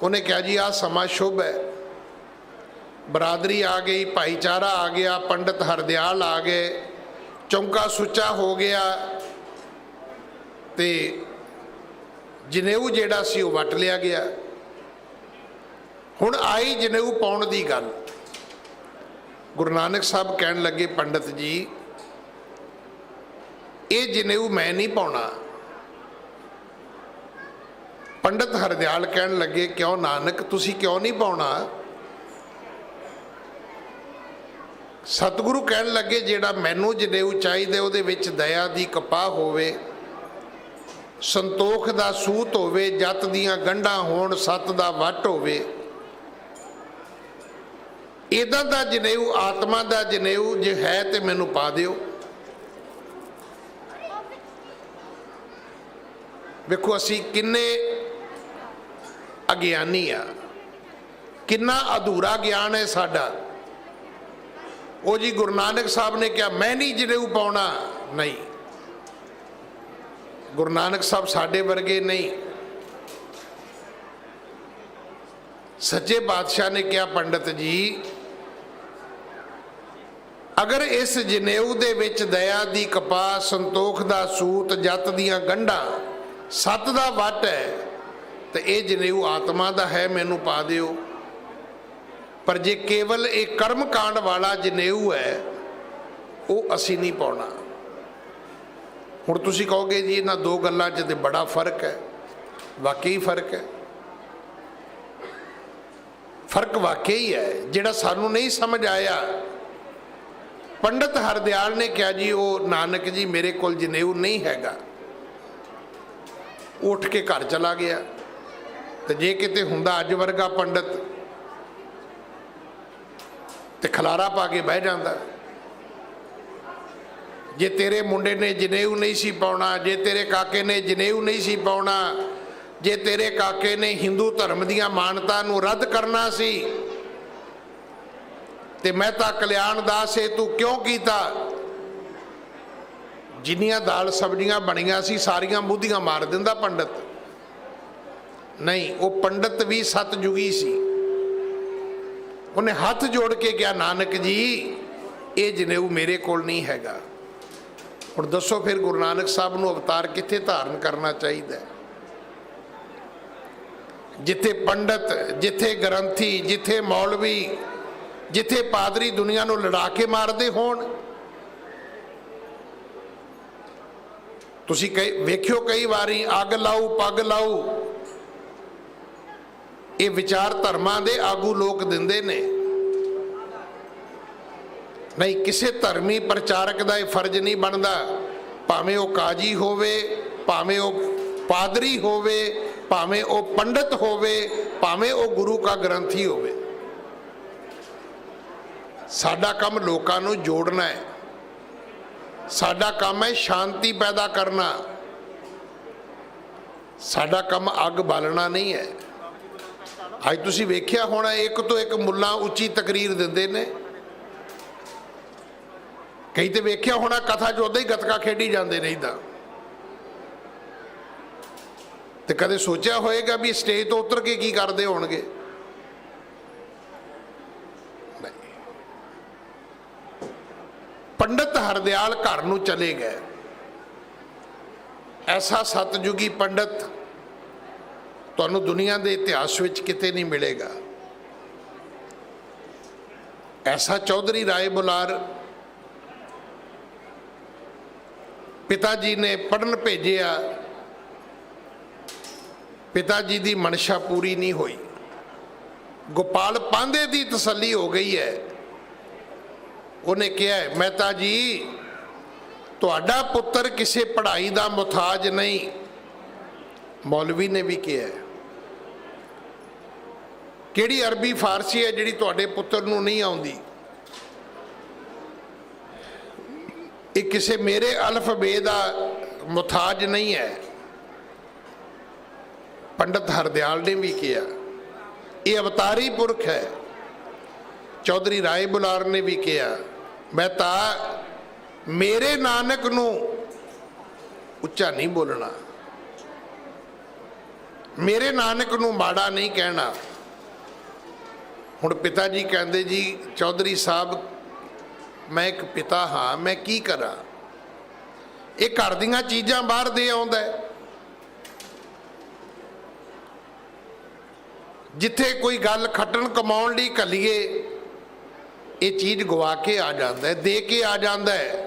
ਉਹਨੇ ਕਿਹਾ ਜੀ ਆਹ ਸਮਾਂ ਸ਼ੁਭ ਹੈ, ਬਰਾਦਰੀ ਆ ਗਈ, ਭਾਈਚਾਰਾ ਆ ਗਿਆ, ਪੰਡਤ ਹਰਦਿਆਲ ਆ ਗਏ, ਚੌਂਕਾ ਸੁੱਚਾ ਹੋ ਗਿਆ ਤੇ ਜਨੇਊ ਜਿਹੜਾ ਸੀ ਉਹ ਵਟ ਲਿਆ ਗਿਆ। ਹੁਣ ਆਈ ਜਨੇਊ ਪਾਉਣ ਦੀ ਗੱਲ। ਗੁਰੂ ਨਾਨਕ ਸਾਹਿਬ ਕਹਿਣ ਲੱਗੇ, ਪੰਡਤ ਜੀ ਇਹ ਜਨੇਊ ਮੈਂ ਨਹੀਂ ਪਾਉਣਾ। ਪੰਡਤ ਹਰਦਿਆਲ ਕਹਿਣ ਲੱਗੇ, ਕਿਉਂ ਨਾਨਕ ਤੁਸੀਂ ਕਿਉਂ ਨਹੀਂ ਪਾਉਣਾ? ਸਤਿਗੁਰੂ ਕਹਿਣ ਲੱਗੇ, ਜਿਹੜਾ ਮੈਨੂੰ ਜਨੇਊ ਚਾਹੀਦਾ ਉਹਦੇ ਵਿੱਚ ਦਇਆ ਦੀ ਕਪਾਹ ਹੋਵੇ, ਸੰਤੋਖ ਦਾ ਸੂਤ ਹੋਵੇ, ਜੱਤ ਦੀਆਂ ਗੰਢਾਂ ਹੋਣ, ਸੱਤ ਦਾ ਵੱਟ ਹੋਵੇ। ਇਦਾਂ ਦਾ ਜਨੇਊ, ਆਤਮਾ ਦਾ ਜਨੇਊ ਜੇ ਹੈ ਤੇ ਮੈਨੂੰ ਪਾ ਦਿਓ। ਵੇਖੋ ਅਸੀਂ ਕਿੰਨੇ ਅਗਿਆਨੀ ਆ, ਕਿੰਨਾ ਅਧੂਰਾ ਗਿਆਨ ਹੈ ਸਾਡਾ। ਉਹ ਜੀ ਗੁਰੂ ਨਾਨਕ ਸਾਹਿਬ ਨੇ ਕਿਹਾ ਮੈਂ ਨਹੀਂ ਜਨੇਊ ਪਾਉਣਾ। ਨਹੀਂ, ਗੁਰੂ ਨਾਨਕ ਸਾਹਿਬ ਸਾਡੇ ਵਰਗੇ ਨਹੀਂ। ਸੱਚੇ ਬਾਦਸ਼ਾਹ ਨੇ ਕਿਹਾ, ਪੰਡਤ ਜੀ ਅਗਰ ਇਸ ਜਨੇਊ ਦੇ ਵਿੱਚ ਦਇਆ ਦੀ ਕਪਾਹ, ਸੰਤੋਖ ਦਾ ਸੂਤ, ਜੱਤ ਦੀਆਂ ਗੰਢਾਂ, ਸੱਤ ਦਾ ਵੱਟ ਹੈ ਤੇ ਇਹ ਜਨੇਊ ਆਤਮਾ ਦਾ ਹੈ, ਮੈਨੂੰ ਪਾ ਦਿਓ। ਪਰ ਜੇ ਕੇਵਲ ਇਹ ਕਰਮ ਕਾਂਡ ਵਾਲਾ ਜਨੇਊ ਹੈ ਉਹ ਅਸੀਂ ਨਹੀਂ ਪਾਉਣਾ। ਹੁਣ ਤੁਸੀਂ ਕਹੋਗੇ ਜੀ ਇਹਨਾਂ ਦੋ ਗੱਲਾਂ 'ਚ ਤੇ ਬੜਾ ਫਰਕ ਹੈ। ਵਾਕਈ ਫਰਕ ਹੈ, ਫਰਕ ਵਾਕਈ ਹੈ ਜਿਹੜਾ ਸਾਨੂੰ ਨਹੀਂ ਸਮਝ ਆਇਆ। ਪੰਡਤ ਹਰਦਿਆਲ ਨੇ ਕਿਹਾ ਜੀ ਉਹ ਨਾਨਕ ਜੀ ਮੇਰੇ ਕੋਲ ਜਨੇਊ ਨਹੀਂ ਹੈਗਾ। ਉੱਠ ਕੇ ਘਰ ਚਲਾ ਗਿਆ। ਤੇ ਜੇ ਕਿਤੇ ਹੁੰਦਾ ਅੱਜ ਵਰਗਾ ਪੰਡਤ ਤੇ ਖਲਾਰਾ ਪਾ ਕੇ ਬਹਿ ਜਾਂਦਾ। ਜੇ ਤੇਰੇ ਮੁੰਡੇ ਨੇ ਜਨੇਊ ਨਹੀਂ ਸੀ ਪਾਉਣਾ, ਜੇ ਤੇਰੇ ਕਾਕੇ ਨੇ ਜਨੇਊ ਨਹੀਂ ਸੀ ਪਾਉਣਾ, ਜੇ ਤੇਰੇ ਕਾਕੇ ਨੇ ਹਿੰਦੂ ਧਰਮ ਦੀਆਂ ਮਾਨਤਾ ਨੂੰ ਰੱਦ ਕਰਨਾ ਸੀ ਤੇ ਮਹਿਤਾ ਕਲਿਆਣ ਦਾਸ ਇਹ ਤੂੰ ਕਿਉਂ ਕੀਤਾ? ਜਿੰਨੀਆਂ ਦਾਲ ਸਬਜ਼ੀਆਂ ਬਣੀਆਂ ਸੀ ਸਾਰੀਆਂ ਮੂਧੀਆਂ ਮਾਰ ਦਿੰਦਾ ਪੰਡਤ। ਨਹੀਂ, ਉਹ ਪੰਡਤ ਵੀ ਸਤਜੁਗੀ ਸੀ। ਉਹਨੇ ਹੱਥ ਜੋੜ ਕੇ ਕਿਹਾ, ਨਾਨਕ ਜੀ ਇਹ ਜਨੇਊ ਮੇਰੇ ਕੋਲ ਨਹੀਂ ਹੈਗਾ। ਹੁਣ ਦੱਸੋ ਫਿਰ ਗੁਰੂ ਨਾਨਕ ਸਾਹਿਬ ਨੂੰ ਅਵਤਾਰ ਕਿੱਥੇ ਧਾਰਨ ਕਰਨਾ ਚਾਹੀਦਾ? ਜਿੱਥੇ ਪੰਡਤ, ਜਿੱਥੇ ਗ੍ਰੰਥੀ, ਜਿੱਥੇ ਮੌਲਵੀ, ਜਿੱਥੇ ਪਾਦਰੀ ਦੁਨੀਆ ਨੂੰ ਲੜਾ ਕੇ ਮਾਰਦੇ ਹੋਣ। ਤੁਸੀਂ ਵੇਖਿਓ ਕਈ ਵਾਰੀ ਅੱਗ ਲਾਊ ਪੱਗ ਲਾਊ, ਇਹ ਵਿਚਾਰ ਧਰਮਾਂ ਦੇ ਆਗੂ ਲੋਕ ਦਿੰਦੇ ਨੇ। ਨਹੀਂ, ਕਿਸੇ ਧਰਮੀ ਪ੍ਰਚਾਰਕ ਦਾ ਇਹ ਫਰਜ਼ ਨਹੀਂ ਬਣਦਾ, ਭਾਵੇਂ ਉਹ ਕਾਜੀ ਹੋਵੇ, ਭਾਵੇਂ ਉਹ ਪਾਦਰੀ ਹੋਵੇ, ਭਾਵੇਂ ਉਹ ਪੰਡਤ ਹੋਵੇ, ਭਾਵੇਂ ਉਹ ਗੁਰੂ ਕਾ ਗ੍ਰੰਥੀ ਹੋਵੇ। ਸਾਡਾ ਕੰਮ ਲੋਕਾਂ ਨੂੰ ਜੋੜਨਾ ਹੈ, ਸਾਡਾ ਕੰਮ ਹੈ ਸ਼ਾਂਤੀ ਪੈਦਾ ਕਰਨਾ, ਸਾਡਾ ਕੰਮ ਅੱਗ ਬਾਲਣਾ ਨਹੀਂ ਹੈ। ਅੱਜ ਤੁਸੀਂ ਵੇਖਿਆ ਹੋਣਾ, ਇੱਕ ਤੋਂ ਇੱਕ ਮੁੱਲਾ ਉੱਚੀ ਤਕਰੀਰ ਦਿੰਦੇ ਨੇ। ਕਈ ਤੇ ਵੇਖਿਆ ਹੋਣਾ ਕਥਾ ਚ ਉਦਾਂ ਹੀ ਗੱਤਕਾ ਖੇਡੀ ਜਾਂਦੇ ਨਹੀਂ ਤਾਂ। ਤੇ ਕਦੇ ਸੋਚਿਆ ਹੋਏਗਾ ਵੀ ਸਟੇਜ ਤੋਂ ਉਤਰ ਕੇ ਕੀ ਕਰਦੇ ਹੋਣਗੇ? ਨਹੀਂ। ਪੰਡਤ ਹਰਦਿਆਲ ਘਰ ਨੂੰ ਚਲੇ ਗਏ। ਐਸਾ ਸਤਜੁਗੀ ਪੰਡਤ ਤੁਹਾਨੂੰ ਦੁਨੀਆ ਦੇ ਇਤਿਹਾਸ ਵਿੱਚ ਕਿਤੇ ਨਹੀਂ ਮਿਲੇਗਾ। ਐਸਾ ਚੌਧਰੀ ਰਾਏ ਬੁਲਾਰ ਪਿਤਾ ਜੀ ਨੇ ਪੜ੍ਹਨ ਭੇਜਿਆ, ਪਿਤਾ ਜੀ ਦੀ ਮਨਸ਼ਾ ਪੂਰੀ ਨਹੀਂ ਹੋਈ। ਗੋਪਾਲ ਪਾਂਧੇ ਦੀ ਤਸੱਲੀ ਹੋ ਗਈ ਹੈ। ਉਹਨੇ ਕਿਹਾ, ਮਹਿਤਾ ਜੀ ਤੁਹਾਡਾ ਪੁੱਤਰ ਕਿਸੇ ਪੜ੍ਹਾਈ ਦਾ ਮੁਹਤਾਜ ਨਹੀਂ। ਮੌਲਵੀ ਨੇ ਵੀ ਕਿਹਾ, ਕਿਹੜੀ ਅਰਬੀ ਫਾਰਸੀ ਹੈ ਜਿਹੜੀ ਤੁਹਾਡੇ ਪੁੱਤਰ ਨੂੰ ਨਹੀਂ ਆਉਂਦੀ? ਇਹ ਕਿਸੇ ਮੇਰੇ ਅਲਫਬੇ ਦਾ ਮੁਹਤਾਜ ਨਹੀਂ ਹੈ। ਪੰਡਤ ਹਰਦਿਆਲ ਨੇ ਵੀ ਕਿਹਾ, ਇਹ ਅਵਤਾਰੀ ਪੁਰਖ ਹੈ। ਚੌਧਰੀ ਰਾਏ ਬੁਲਾਰ ਨੇ ਵੀ ਕਿਹਾ, ਮੈਂ ਤਾਂ ਮੇਰੇ ਨਾਨਕ ਨੂੰ ਉੱਚਾ ਨਹੀਂ ਬੋਲਣਾ, ਮੇਰੇ ਨਾਨਕ ਨੂੰ ਮਾੜਾ ਨਹੀਂ ਕਹਿਣਾ। ਹੁਣ ਪਿਤਾ ਜੀ ਕਹਿੰਦੇ, ਜੀ ਚੌਧਰੀ ਸਾਹਿਬ ਮੈਂ ਇੱਕ ਪਿਤਾ ਹਾਂ, ਮੈਂ ਕੀ ਕਰਾਂ? ਇਹ ਘਰ ਦੀਆਂ ਚੀਜ਼ਾਂ ਬਾਹਰ ਦੇ ਆਉਂਦਾ ਹੈ। ਜਿੱਥੇ ਕੋਈ ਗੱਲ ਖੱਟਣ ਕਮਾਉਣ ਲਈ ਘੱਲੀਏ, ਇਹ ਚੀਜ਼ ਗਵਾ ਕੇ ਆ ਜਾਂਦਾ ਹੈ, ਦੇ ਕੇ ਆ ਜਾਂਦਾ ਹੈ।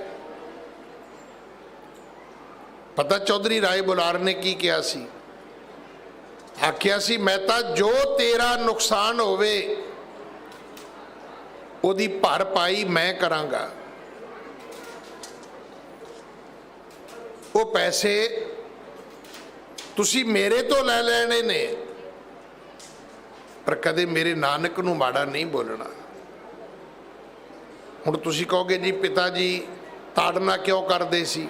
ਪਤਾ ਚੌਧਰੀ ਰਾਏ ਬੁਲਾਰ ਨੇ ਕੀ ਕਿਹਾ ਸੀ? ਆਖਿਆ ਸੀ, ਮੈਂ ਤਾਂ ਜੋ ਤੇਰਾ ਨੁਕਸਾਨ ਹੋਵੇ ਉਹਦੀ ਭਰਪਾਈ ਮੈਂ ਕਰਾਂਗਾ। ਉਹ ਪੈਸੇ ਤੁਸੀਂ ਮੇਰੇ ਤੋਂ ਲੈ ਲੈਣੇ ਨੇ, ਪਰ ਕਦੇ ਮੇਰੇ ਨਾਨਕ ਨੂੰ ਮਾੜਾ ਨਹੀਂ ਬੋਲਣਾ। ਹੁਣ ਤੁਸੀਂ ਕਹੋਗੇ, ਜੀ ਪਿਤਾ ਜੀ ਤਾੜਨਾ ਕਿਉਂ ਕਰਦੇ ਸੀ?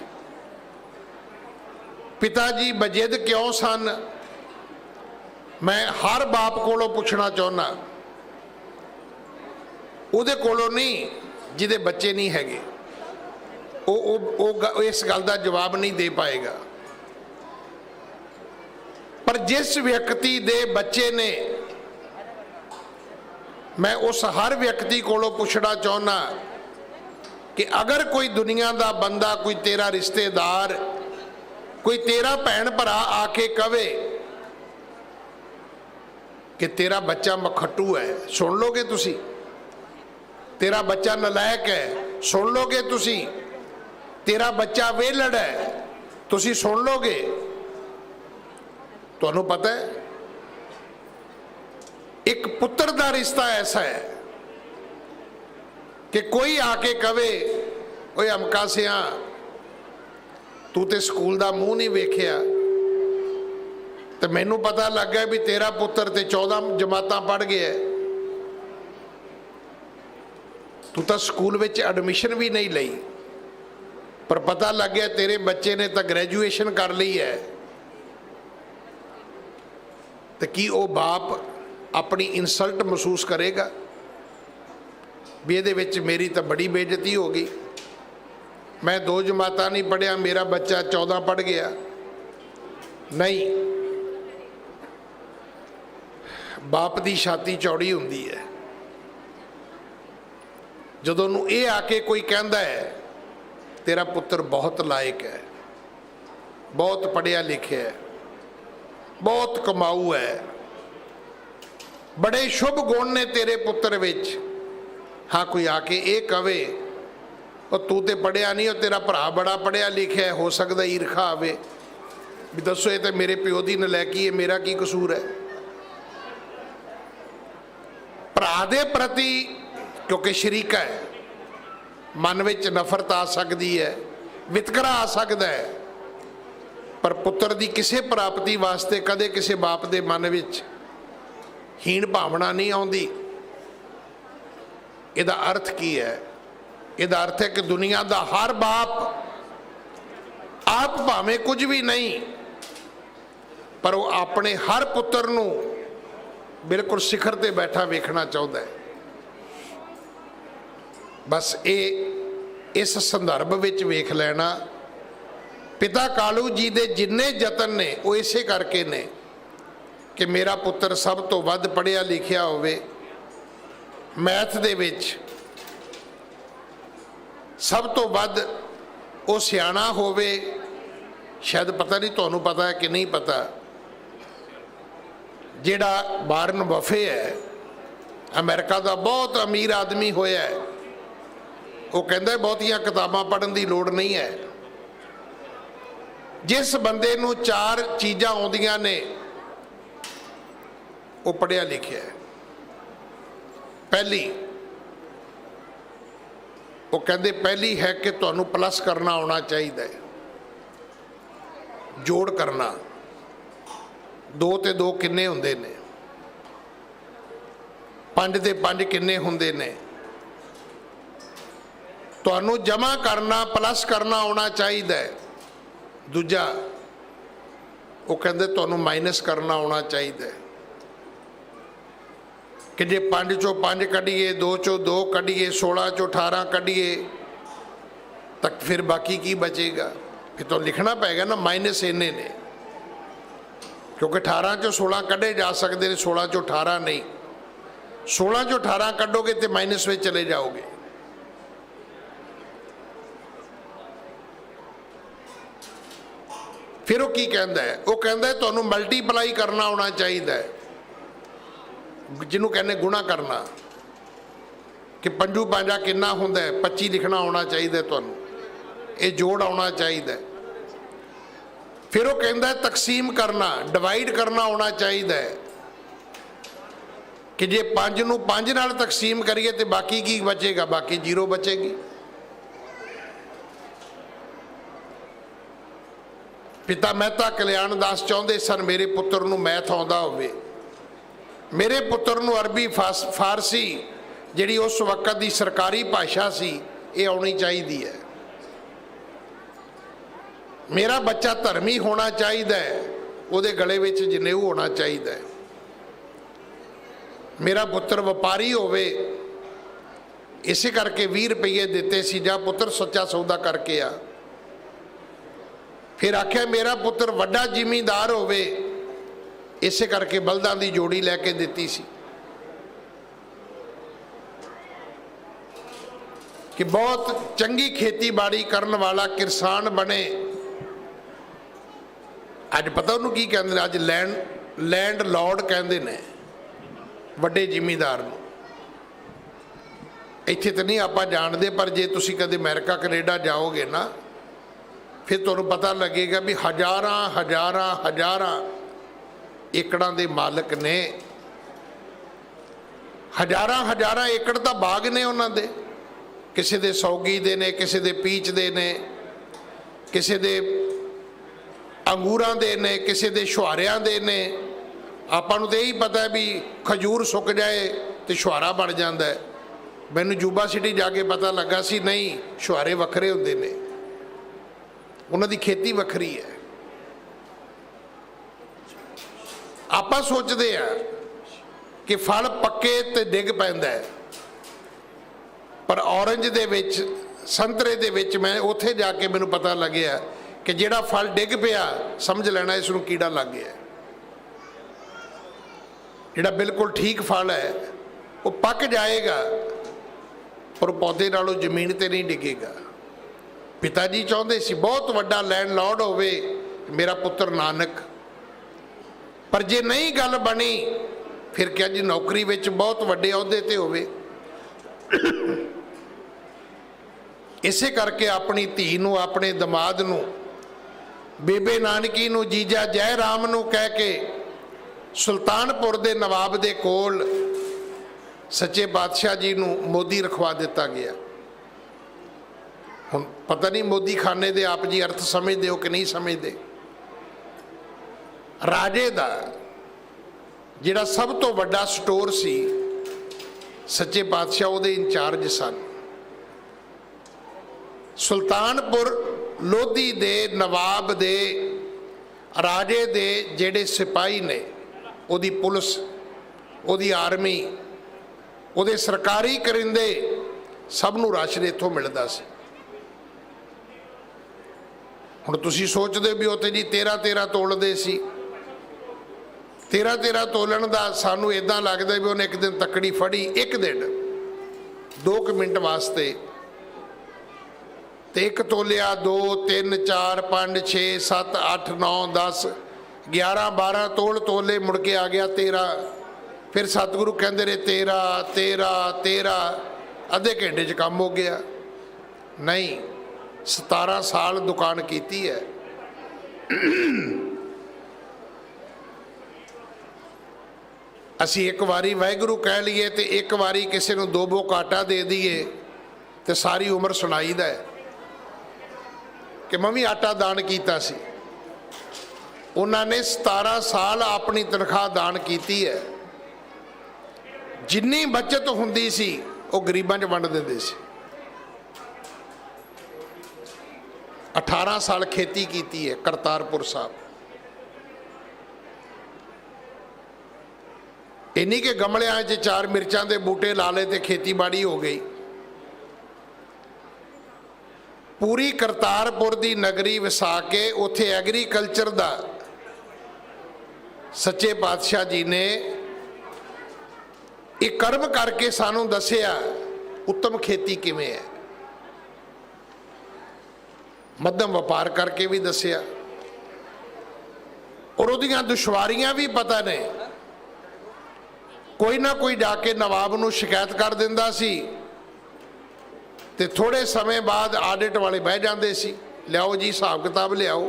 ਪਿਤਾ ਜੀ ਬਜਿੱਦ ਕਿਉਂ ਸਨ? ਮੈਂ ਹਰ ਬਾਪ ਕੋਲੋਂ ਪੁੱਛਣਾ ਚਾਹੁੰਦਾ, ਉਹਦੇ ਕੋਲੋਂ ਨਹੀਂ ਜਿਹਦੇ ਬੱਚੇ ਨਹੀਂ ਹੈਗੇ। ਉਹ ਇਸ ਗੱਲ ਦਾ ਜਵਾਬ ਨਹੀਂ ਦੇ ਪਾਏਗਾ। ਪਰ ਜਿਸ ਵਿਅਕਤੀ ਦੇ ਬੱਚੇ ਨੇ, ਮੈਂ ਉਸ ਹਰ ਵਿਅਕਤੀ ਕੋਲੋਂ ਪੁੱਛਣਾ ਚਾਹੁੰਦਾ ਕਿ ਅਗਰ ਕੋਈ ਦੁਨੀਆ ਦਾ ਬੰਦਾ, ਕੋਈ ਤੇਰਾ ਰਿਸ਼ਤੇਦਾਰ, ਕੋਈ ਤੇਰਾ ਭੈਣ ਭਰਾ ਆ ਕੇ ਕਵੇ ਕਿ ਤੇਰਾ ਬੱਚਾ ਮਖੱਟੂ ਹੈ, ਸੁਣ ਲੋਗੇ ਤੁਸੀਂ? ਤੇਰਾ ਬੱਚਾ ਨਲਾਇਕ ਹੈ, ਸੁਣ ਲੋਗੇ ਤੁਸੀਂ? ਤੇਰਾ ਬੱਚਾ ਵਿਹਲੜ ਹੈ, ਤੁਸੀਂ ਸੁਣ ਲੋਗੇ? ਤੁਹਾਨੂੰ ਪਤਾ ਹੈ, ਇੱਕ ਪੁੱਤਰ ਦਾ ਰਿਸ਼ਤਾ ਐਸਾ ਹੈ ਕਿ ਕੋਈ ਆ ਕੇ ਕਵੇ, ਓਏ ਅਮਕਾ ਸਿਆ ਤੂੰ ਤੇ ਸਕੂਲ ਦਾ ਮੂੰਹ ਨਹੀਂ ਵੇਖਿਆ, ਤੇ ਮੈਨੂੰ ਪਤਾ ਲੱਗ ਗਿਆ ਵੀ ਤੇਰਾ ਪੁੱਤਰ ਤੇ 14 ਜਮਾਤਾਂ ਪੜ੍ਹ ਗਿਆ। तू तो स्कूल में एडमिशन भी नहीं लई, पर पता लग गया तेरे बच्चे ने तो ग्रैजुएशन कर ली है, तो की वो बाप अपनी इंसल्ट महसूस करेगा भी ये मेरी तो बड़ी बेइज्जती हो गई, मैं 2 जमाता नहीं पढ़िया, मेरा बच्चा 14 पढ़ गया? नहीं, बाप की छाती चौड़ी होंदी है। जदों नूं ये आके कोई कहता है तेरा पुत्र बहुत लायक है, बहुत पढ़िया लिखिया है, बहुत कमाऊ है, बड़े शुभ गुण ने तेरे पुत्र विच, हाँ कोई आके ये कवे और तू तो पढ़िया नहीं, और तेरा भरा बड़ा पढ़िया लिखिया है, हो सकता ईरखा आवे भी दसो ये तो मेरे प्यो की नलैकी है, मेरा की कसूर है? भरा दे प्रति क्योंकि शरीका है, मन में नफरत आ सकती है, वितकरा आ सकता है, पर पुत्र की किसी प्राप्ति वास्ते कदे किसी बाप के मन में हीन भावना नहीं आती। इहदा अर्थ की है? इहदा अर्थ है कि दुनिया का हर बाप आप भावें कुछ भी नहीं, पर वो अपने हर पुत्र नूं बिल्कुल शिखर ते बैठा वेखना चाहता है। बस ये इस संदर्भ विच वेख लेना, पिता कालू जी दे जिन्ने जतन ने वो इसे करके ने कि मेरा पुत्र सब तो वध पढ़िया लिखिया होवे, मैथ दे विच सब तो वध वो सियाणा होवे। शायद पता नहीं तुहानूं पता है कि नहीं पता, जिहड़ा वारन बफे है अमेरिका का बहुत अमीर आदमी होया है, वो कहता है बहुतियां किताबां पढ़न की लोड़ नहीं है। जिस बंदे नूं 4 चीज़ां आउंदियां ने वो पढ़िया लिखिया है। पहली वो कहते पहली है कि तुहानूं प्लस करना आना चाहिए, जोड़ करना। 2 ते 2 किन्ने हुंदे ने, 5 ते 5 किन्ने हुंदे ने, तुहानूं जमा करना प्लस करना आना चाहिए। दूजा वो कहते तुहानूं माइनस करना आना चाहिए कि जे 5 चों 5 कढ़ीए, 2 चों 2 कढ़ीए, 16 चों 18 कढ़ीए, तक फिर बाकी की बचेगा? फिर तो लिखना पेगा ना माइनस इन्ने ने, क्योंकि 18 चों 16 कढ़े जा सकते हैं, 16 चों 18 नहीं। 16 चों 18 कढ़ोगे तो माइनस में चले जाओगे। फिर वो की कहता है? वो कहता है तुहानूं मल्टीप्लाई करना आना चाहिए, जिन्हों कहने गुणा करना, कि 5 5 कितना होंदा है, 25 लिखना आना चाहिए तुहानूं, ये जोड़ आना चाहिए। फिर वो कहता है तकसीम करना, डिवाइड करना आना चाहिए, कि जे 5 नूं 5 नाल तकसीम करिए तो बाकी की बचेगा? बाकी 0 बचेगी। पिता मेहता कल्याण दास चाहते सन मेरे पुत्र नूं मैथ आउंदा होवे, मेरे पुत्र नूं अरबी फारसी जिहड़ी उस वक्त की सरकारी भाषा सी ये आउणी चाहिए है। मेरा बच्चा धर्मी होना चाहिए, उहदे गले विच जनेऊ होना चाहिए। मेरा पुत्र व्यापारी होवे, इसे करके 20 रुपये दिते सी, जा पुत्र सच्चा सौदा करके आ। फिर आख्या मेरा पुत्र वड्डा जिमींदार होवे, इसे करके बलदां दी जोड़ी लैके दिती सी। कि बहुत चंगी खेतीबाड़ी करने वाला किसान बने। अज पता उन्होंने की कहते हैं? अज लैंड लॉर्ड कहते हैं वड्डे जिमींदार नूं। इत्थे तो नहीं आपां जानते, पर जे तुसीं कदे अमेरिका कनेडा जाओगे ना, फिर तुहानूं पता लगेगा भी हज़ारां हज़ारां हज़ारां एकड़ां दे मालक ने। हज़ारां हज़ारां एकड़ तां बाग ने उन्हां दे, किसी दे सौगी दे ने, किसी दे पीच दे ने, किसी दे अंगूरां दे ने, किसी दे छुहारियां दे ने। आपां नूं तां यही पता है भी खजूर सुक जाए तो छुहारा बन जाता है, मैनू जूबा सिटी जाके पता लगा सी नहीं, छुहारे वखरे होंदे ने, उन्हां दी खेती वखरी है। आपां सोचदे आ कि फल पक्के ते डिग पैंदा है, पर ऑरेंज दे विच, संतरे दे विच मैं उत्थे जाके मैनू पता लग्या कि जिहड़ा फल डिग पिया समझ लेना इसनूं कीड़ा लग गया। जिहड़ा बिल्कुल ठीक फल है वो पक जाएगा पर पौधे नालों जमीन ते नहीं डिगेगा। पिता जी चाहते सी बहुत वड्डा लैंडलॉर्ड होवे मेरा पुत्र नानक, पर जे नहीं गल बनी फिर क्या जी नौकरी विच बहुत वड्डे अहुदे ते होवे। इसे करके अपनी धी नूं, अपने दमाद नूं, बेबे नानकी नूं, जीजा जय राम नूं कह के सुल्तानपुर दे नवाब दे कोल सच्चे पातशाह जी नूं मोदी रखवा दिता गया। हुण पता नहीं मोदी खाने दे आप जी अर्थ समझदे हो कि नहीं समझदे। राजे दा जिहड़ा सब तो वड्डा स्टोर सी सच्चे पातशाह उहदे इंचार्ज सन। सुल्तानपुर लोधी दे नवाब दे राजे दे जेड़े सिपाही ने, उहदी पुलिस, उहदी आर्मी, उहदे सरकारी करिंदे सबनूं राशन इत्थों मिलदा सी। हुण तुसीं सोचदे भी उत्ते जी 13-13 तोलदे सी। 13-13 तोलन दा सानूं इदां लगदा भी उहने एक दिन तकड़ी फड़ी, एक दिन 2 मिनट वास्ते ते 1 तोलिया 2 3 4 5 6 7 8 9 10 11 12 तोले मुड़ के आ गया 13। फिर सतगुरु कहते रहे 13 13 13, अद्धे घंटे च काम हो गया। नहीं, 17 साल दुकान कीती है। असी एक बारी वाहिगुरु कह लीए तो एक बारी किसी को 2 बोक आटा दे दीए तो सारी उम्र सुनाईदा है कि मैं भी आटा दान किया सी। उन्होंने 17 साल अपनी तनख्वाह दान की है। जिन्नी बचत हुंदी सी वो गरीबां च वंड दिंदे सी। 18 साल खेती की है करतारपुर साहब। इन्हीं के गमलियां च 4 मिर्चां दे बूटे ला ले तो खेतीबाड़ी हो गई। पूरी करतारपुर दी नगरी वसा के उत्थे एग्रीकल्चर दा सच्चे पातशाह जी ने एक कर्म करके सानू दसिया उत्तम खेती किवें है। मध्यम व्यापार करके भी दसिया और उहदियां दुश्वारियां भी पता ने। कोई ना कोई जाके नवाब नूं शिकायत कर दिंदा सी ते थोड़े समय बाद आडिट वाले बह जाते सी, लियाओ जी हिसाब किताब लियाओ।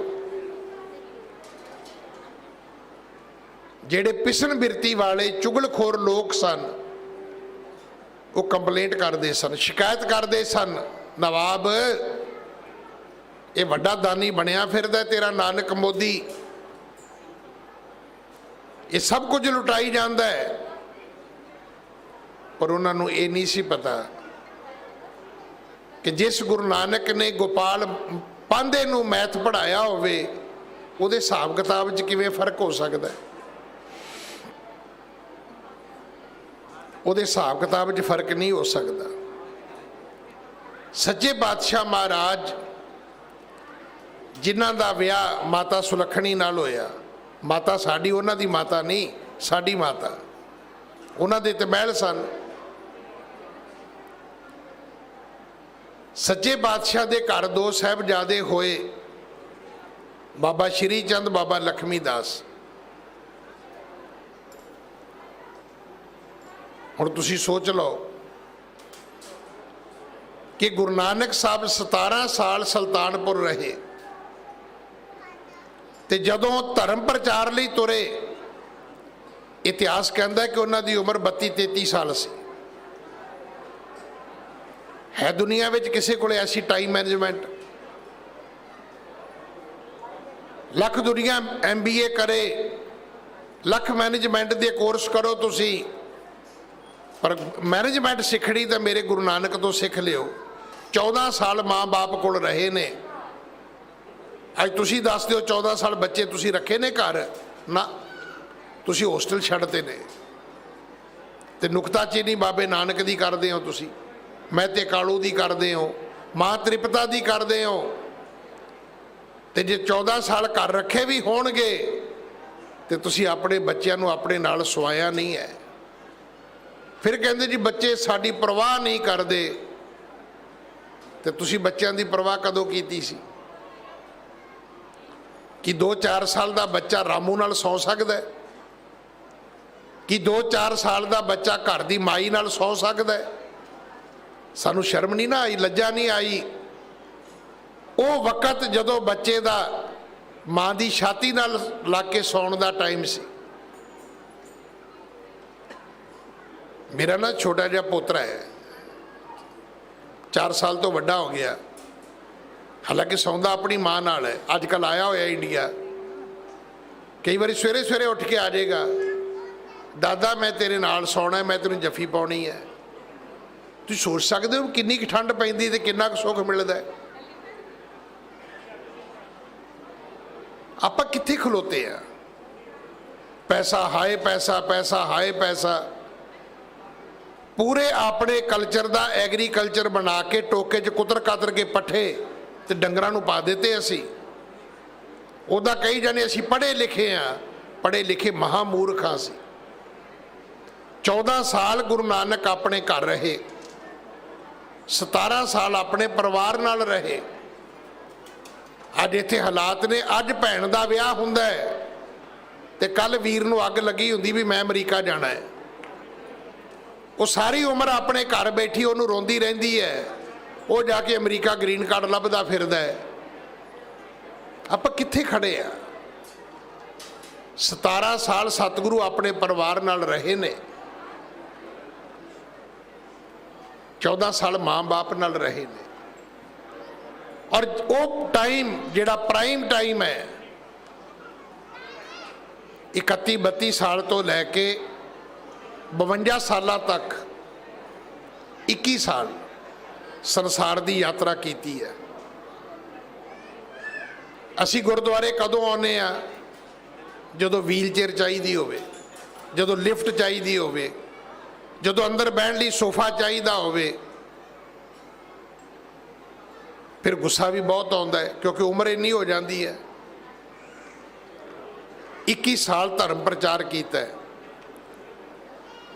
जेड़े पिसन बिरती वाले चुगलखोर लोग सन वो कंप्लेंट करते सन, शिकायत करते सन, नवाब ये वड्डा दानी बनया फिरदा तेरा नानक मोदी, ये सब कुछ लुटाई जाता है। पर उन्होंने ये नहीं सी पता कि जिस गुरु नानक ने गोपाल पांधे नूं मैथ पढ़ाया होवे उहदे हिसाब किताब च किवें फर्क हो सकता है। उहदे हिसाब किताब च फर्क नहीं हो सकता। सच्चे पातशाह महाराज जिन्हां दा विआह माता सुलखणी नाल होया, माता साडी उन्हां दी माता नहीं, साडी माता, उन्हां दे ते महल सन। सच्चे पातशाह दे घर 2 साहिबजादे होए, बाबा श्री चंद, बाबा लक्ष्मी दास। हुण तुसीं सोच लो कि गुरु नानक साहब 17 साल सुल्तानपुर रहे ते जदों धर्म प्रचार लई तुरे, इतिहास कहता है कि उन्हां दी उम्र 32-33 साल सी। है दुनिया में किसी को ऐसी टाइम मैनेजमेंट? लख दुनिया MBA करे, लख मैनेजमेंट दे कोर्स करो तुसी, पर मैनेजमेंट सिखनी तो मेरे गुरु नानक तो सिख लियो। 14 साल माँ बाप कोल रहे ने, अज तुसी दस दिओ 14 साल बच्चे तुसी रखे ने घर ना, तुसी होस्टल छड्डते ने। ते नुकताचीनी बाबे नानक दी करदे हो तुसी, मैं ते कालू दी करदे हो, माँ त्रिपता दी करदे हो। ते जे 14 साल घर रखे भी होणगे ते तुसी अपने बच्चों नूं अपने नाल सवाया नहीं है। फिर कहंदे जी बच्चे साडी परवाह नहीं करदे, ते तुसी बच्चों की परवाह कदों कीती सी? कि 2-4 साल का बच्चा रामू नाल सौ सकदा है? कि 2-4 साल का बच्चा घर की माई नाल सौ सकदा है? सानू शर्म नहीं ना आई, लज्जा नहीं आई? वो वक़्त जदों बच्चे का माँ की छाती नाल लग के सौण का टाइम सी। मेरा ना छोटा जिहा पोतरा है, 4 साल तो वड्डा हो गया, हालांकि सौंदा अपनी माँ नाल है। अजकल आया होया इंडिया, कई बार सवेरे सवेरे उठ के आ जाएगा, दादा मैं तेरे नाल सौना है, मैं तेनों जफी पाउणी है। तुसीं सोच सकते हो किन्नी कुछ ठंड पैंदी ते किन्ना कुछ सुख मिलदा है। आपां कित्थे खलोते हैं? पैसा हाय पैसा, पैसा हाय पैसा। पूरे अपने कल्चर का एग्रीकल्चर बना के टोके च कुतर कातर के पट्ठे ते डंगरां नूं पा देते। असी उदा कई जाने असी पढ़े लिखे हाँ, पढ़े लिखे महामूर्ख हाँ। सी 14 साल गुरु नानक अपने घर रहे, 17 साल अपने परिवार नाल रहे। अज इत्थे हालात ने, अज भैन का विआह हुंदा है ते कल वीर नूं अग लगी हुंदी भी मैं अमरीका जाना है। वो सारी उम्र अपने घर बैठी उन्होंने रोंदी रहिंदी है, वो जाके अमरीका ग्रीन कार्ड लभदा फिरदा है। आपां कित्थे खड़े आ? 17 साल सतगुरु अपने परिवार नाल रहे ने, 14 साल माँ बाप नाल रहे ने। और वो टाइम जिहड़ा प्राइम टाइम है, 31-32 साल तो लैके 52 साल तक 21 साल संसार की यात्रा की है। असी गुरुद्वारे कदों आने आ? जदों व्हील चेयर चाहिए होवे, जदों लिफ्ट चाहिए होवे, जदों अंदर बहन लई सोफा चाहिए होवे। फिर गुस्सा भी बहुत आता है क्योंकि उम्र इन्नी हो जाती है। 21 साल धर्म प्रचार किया है,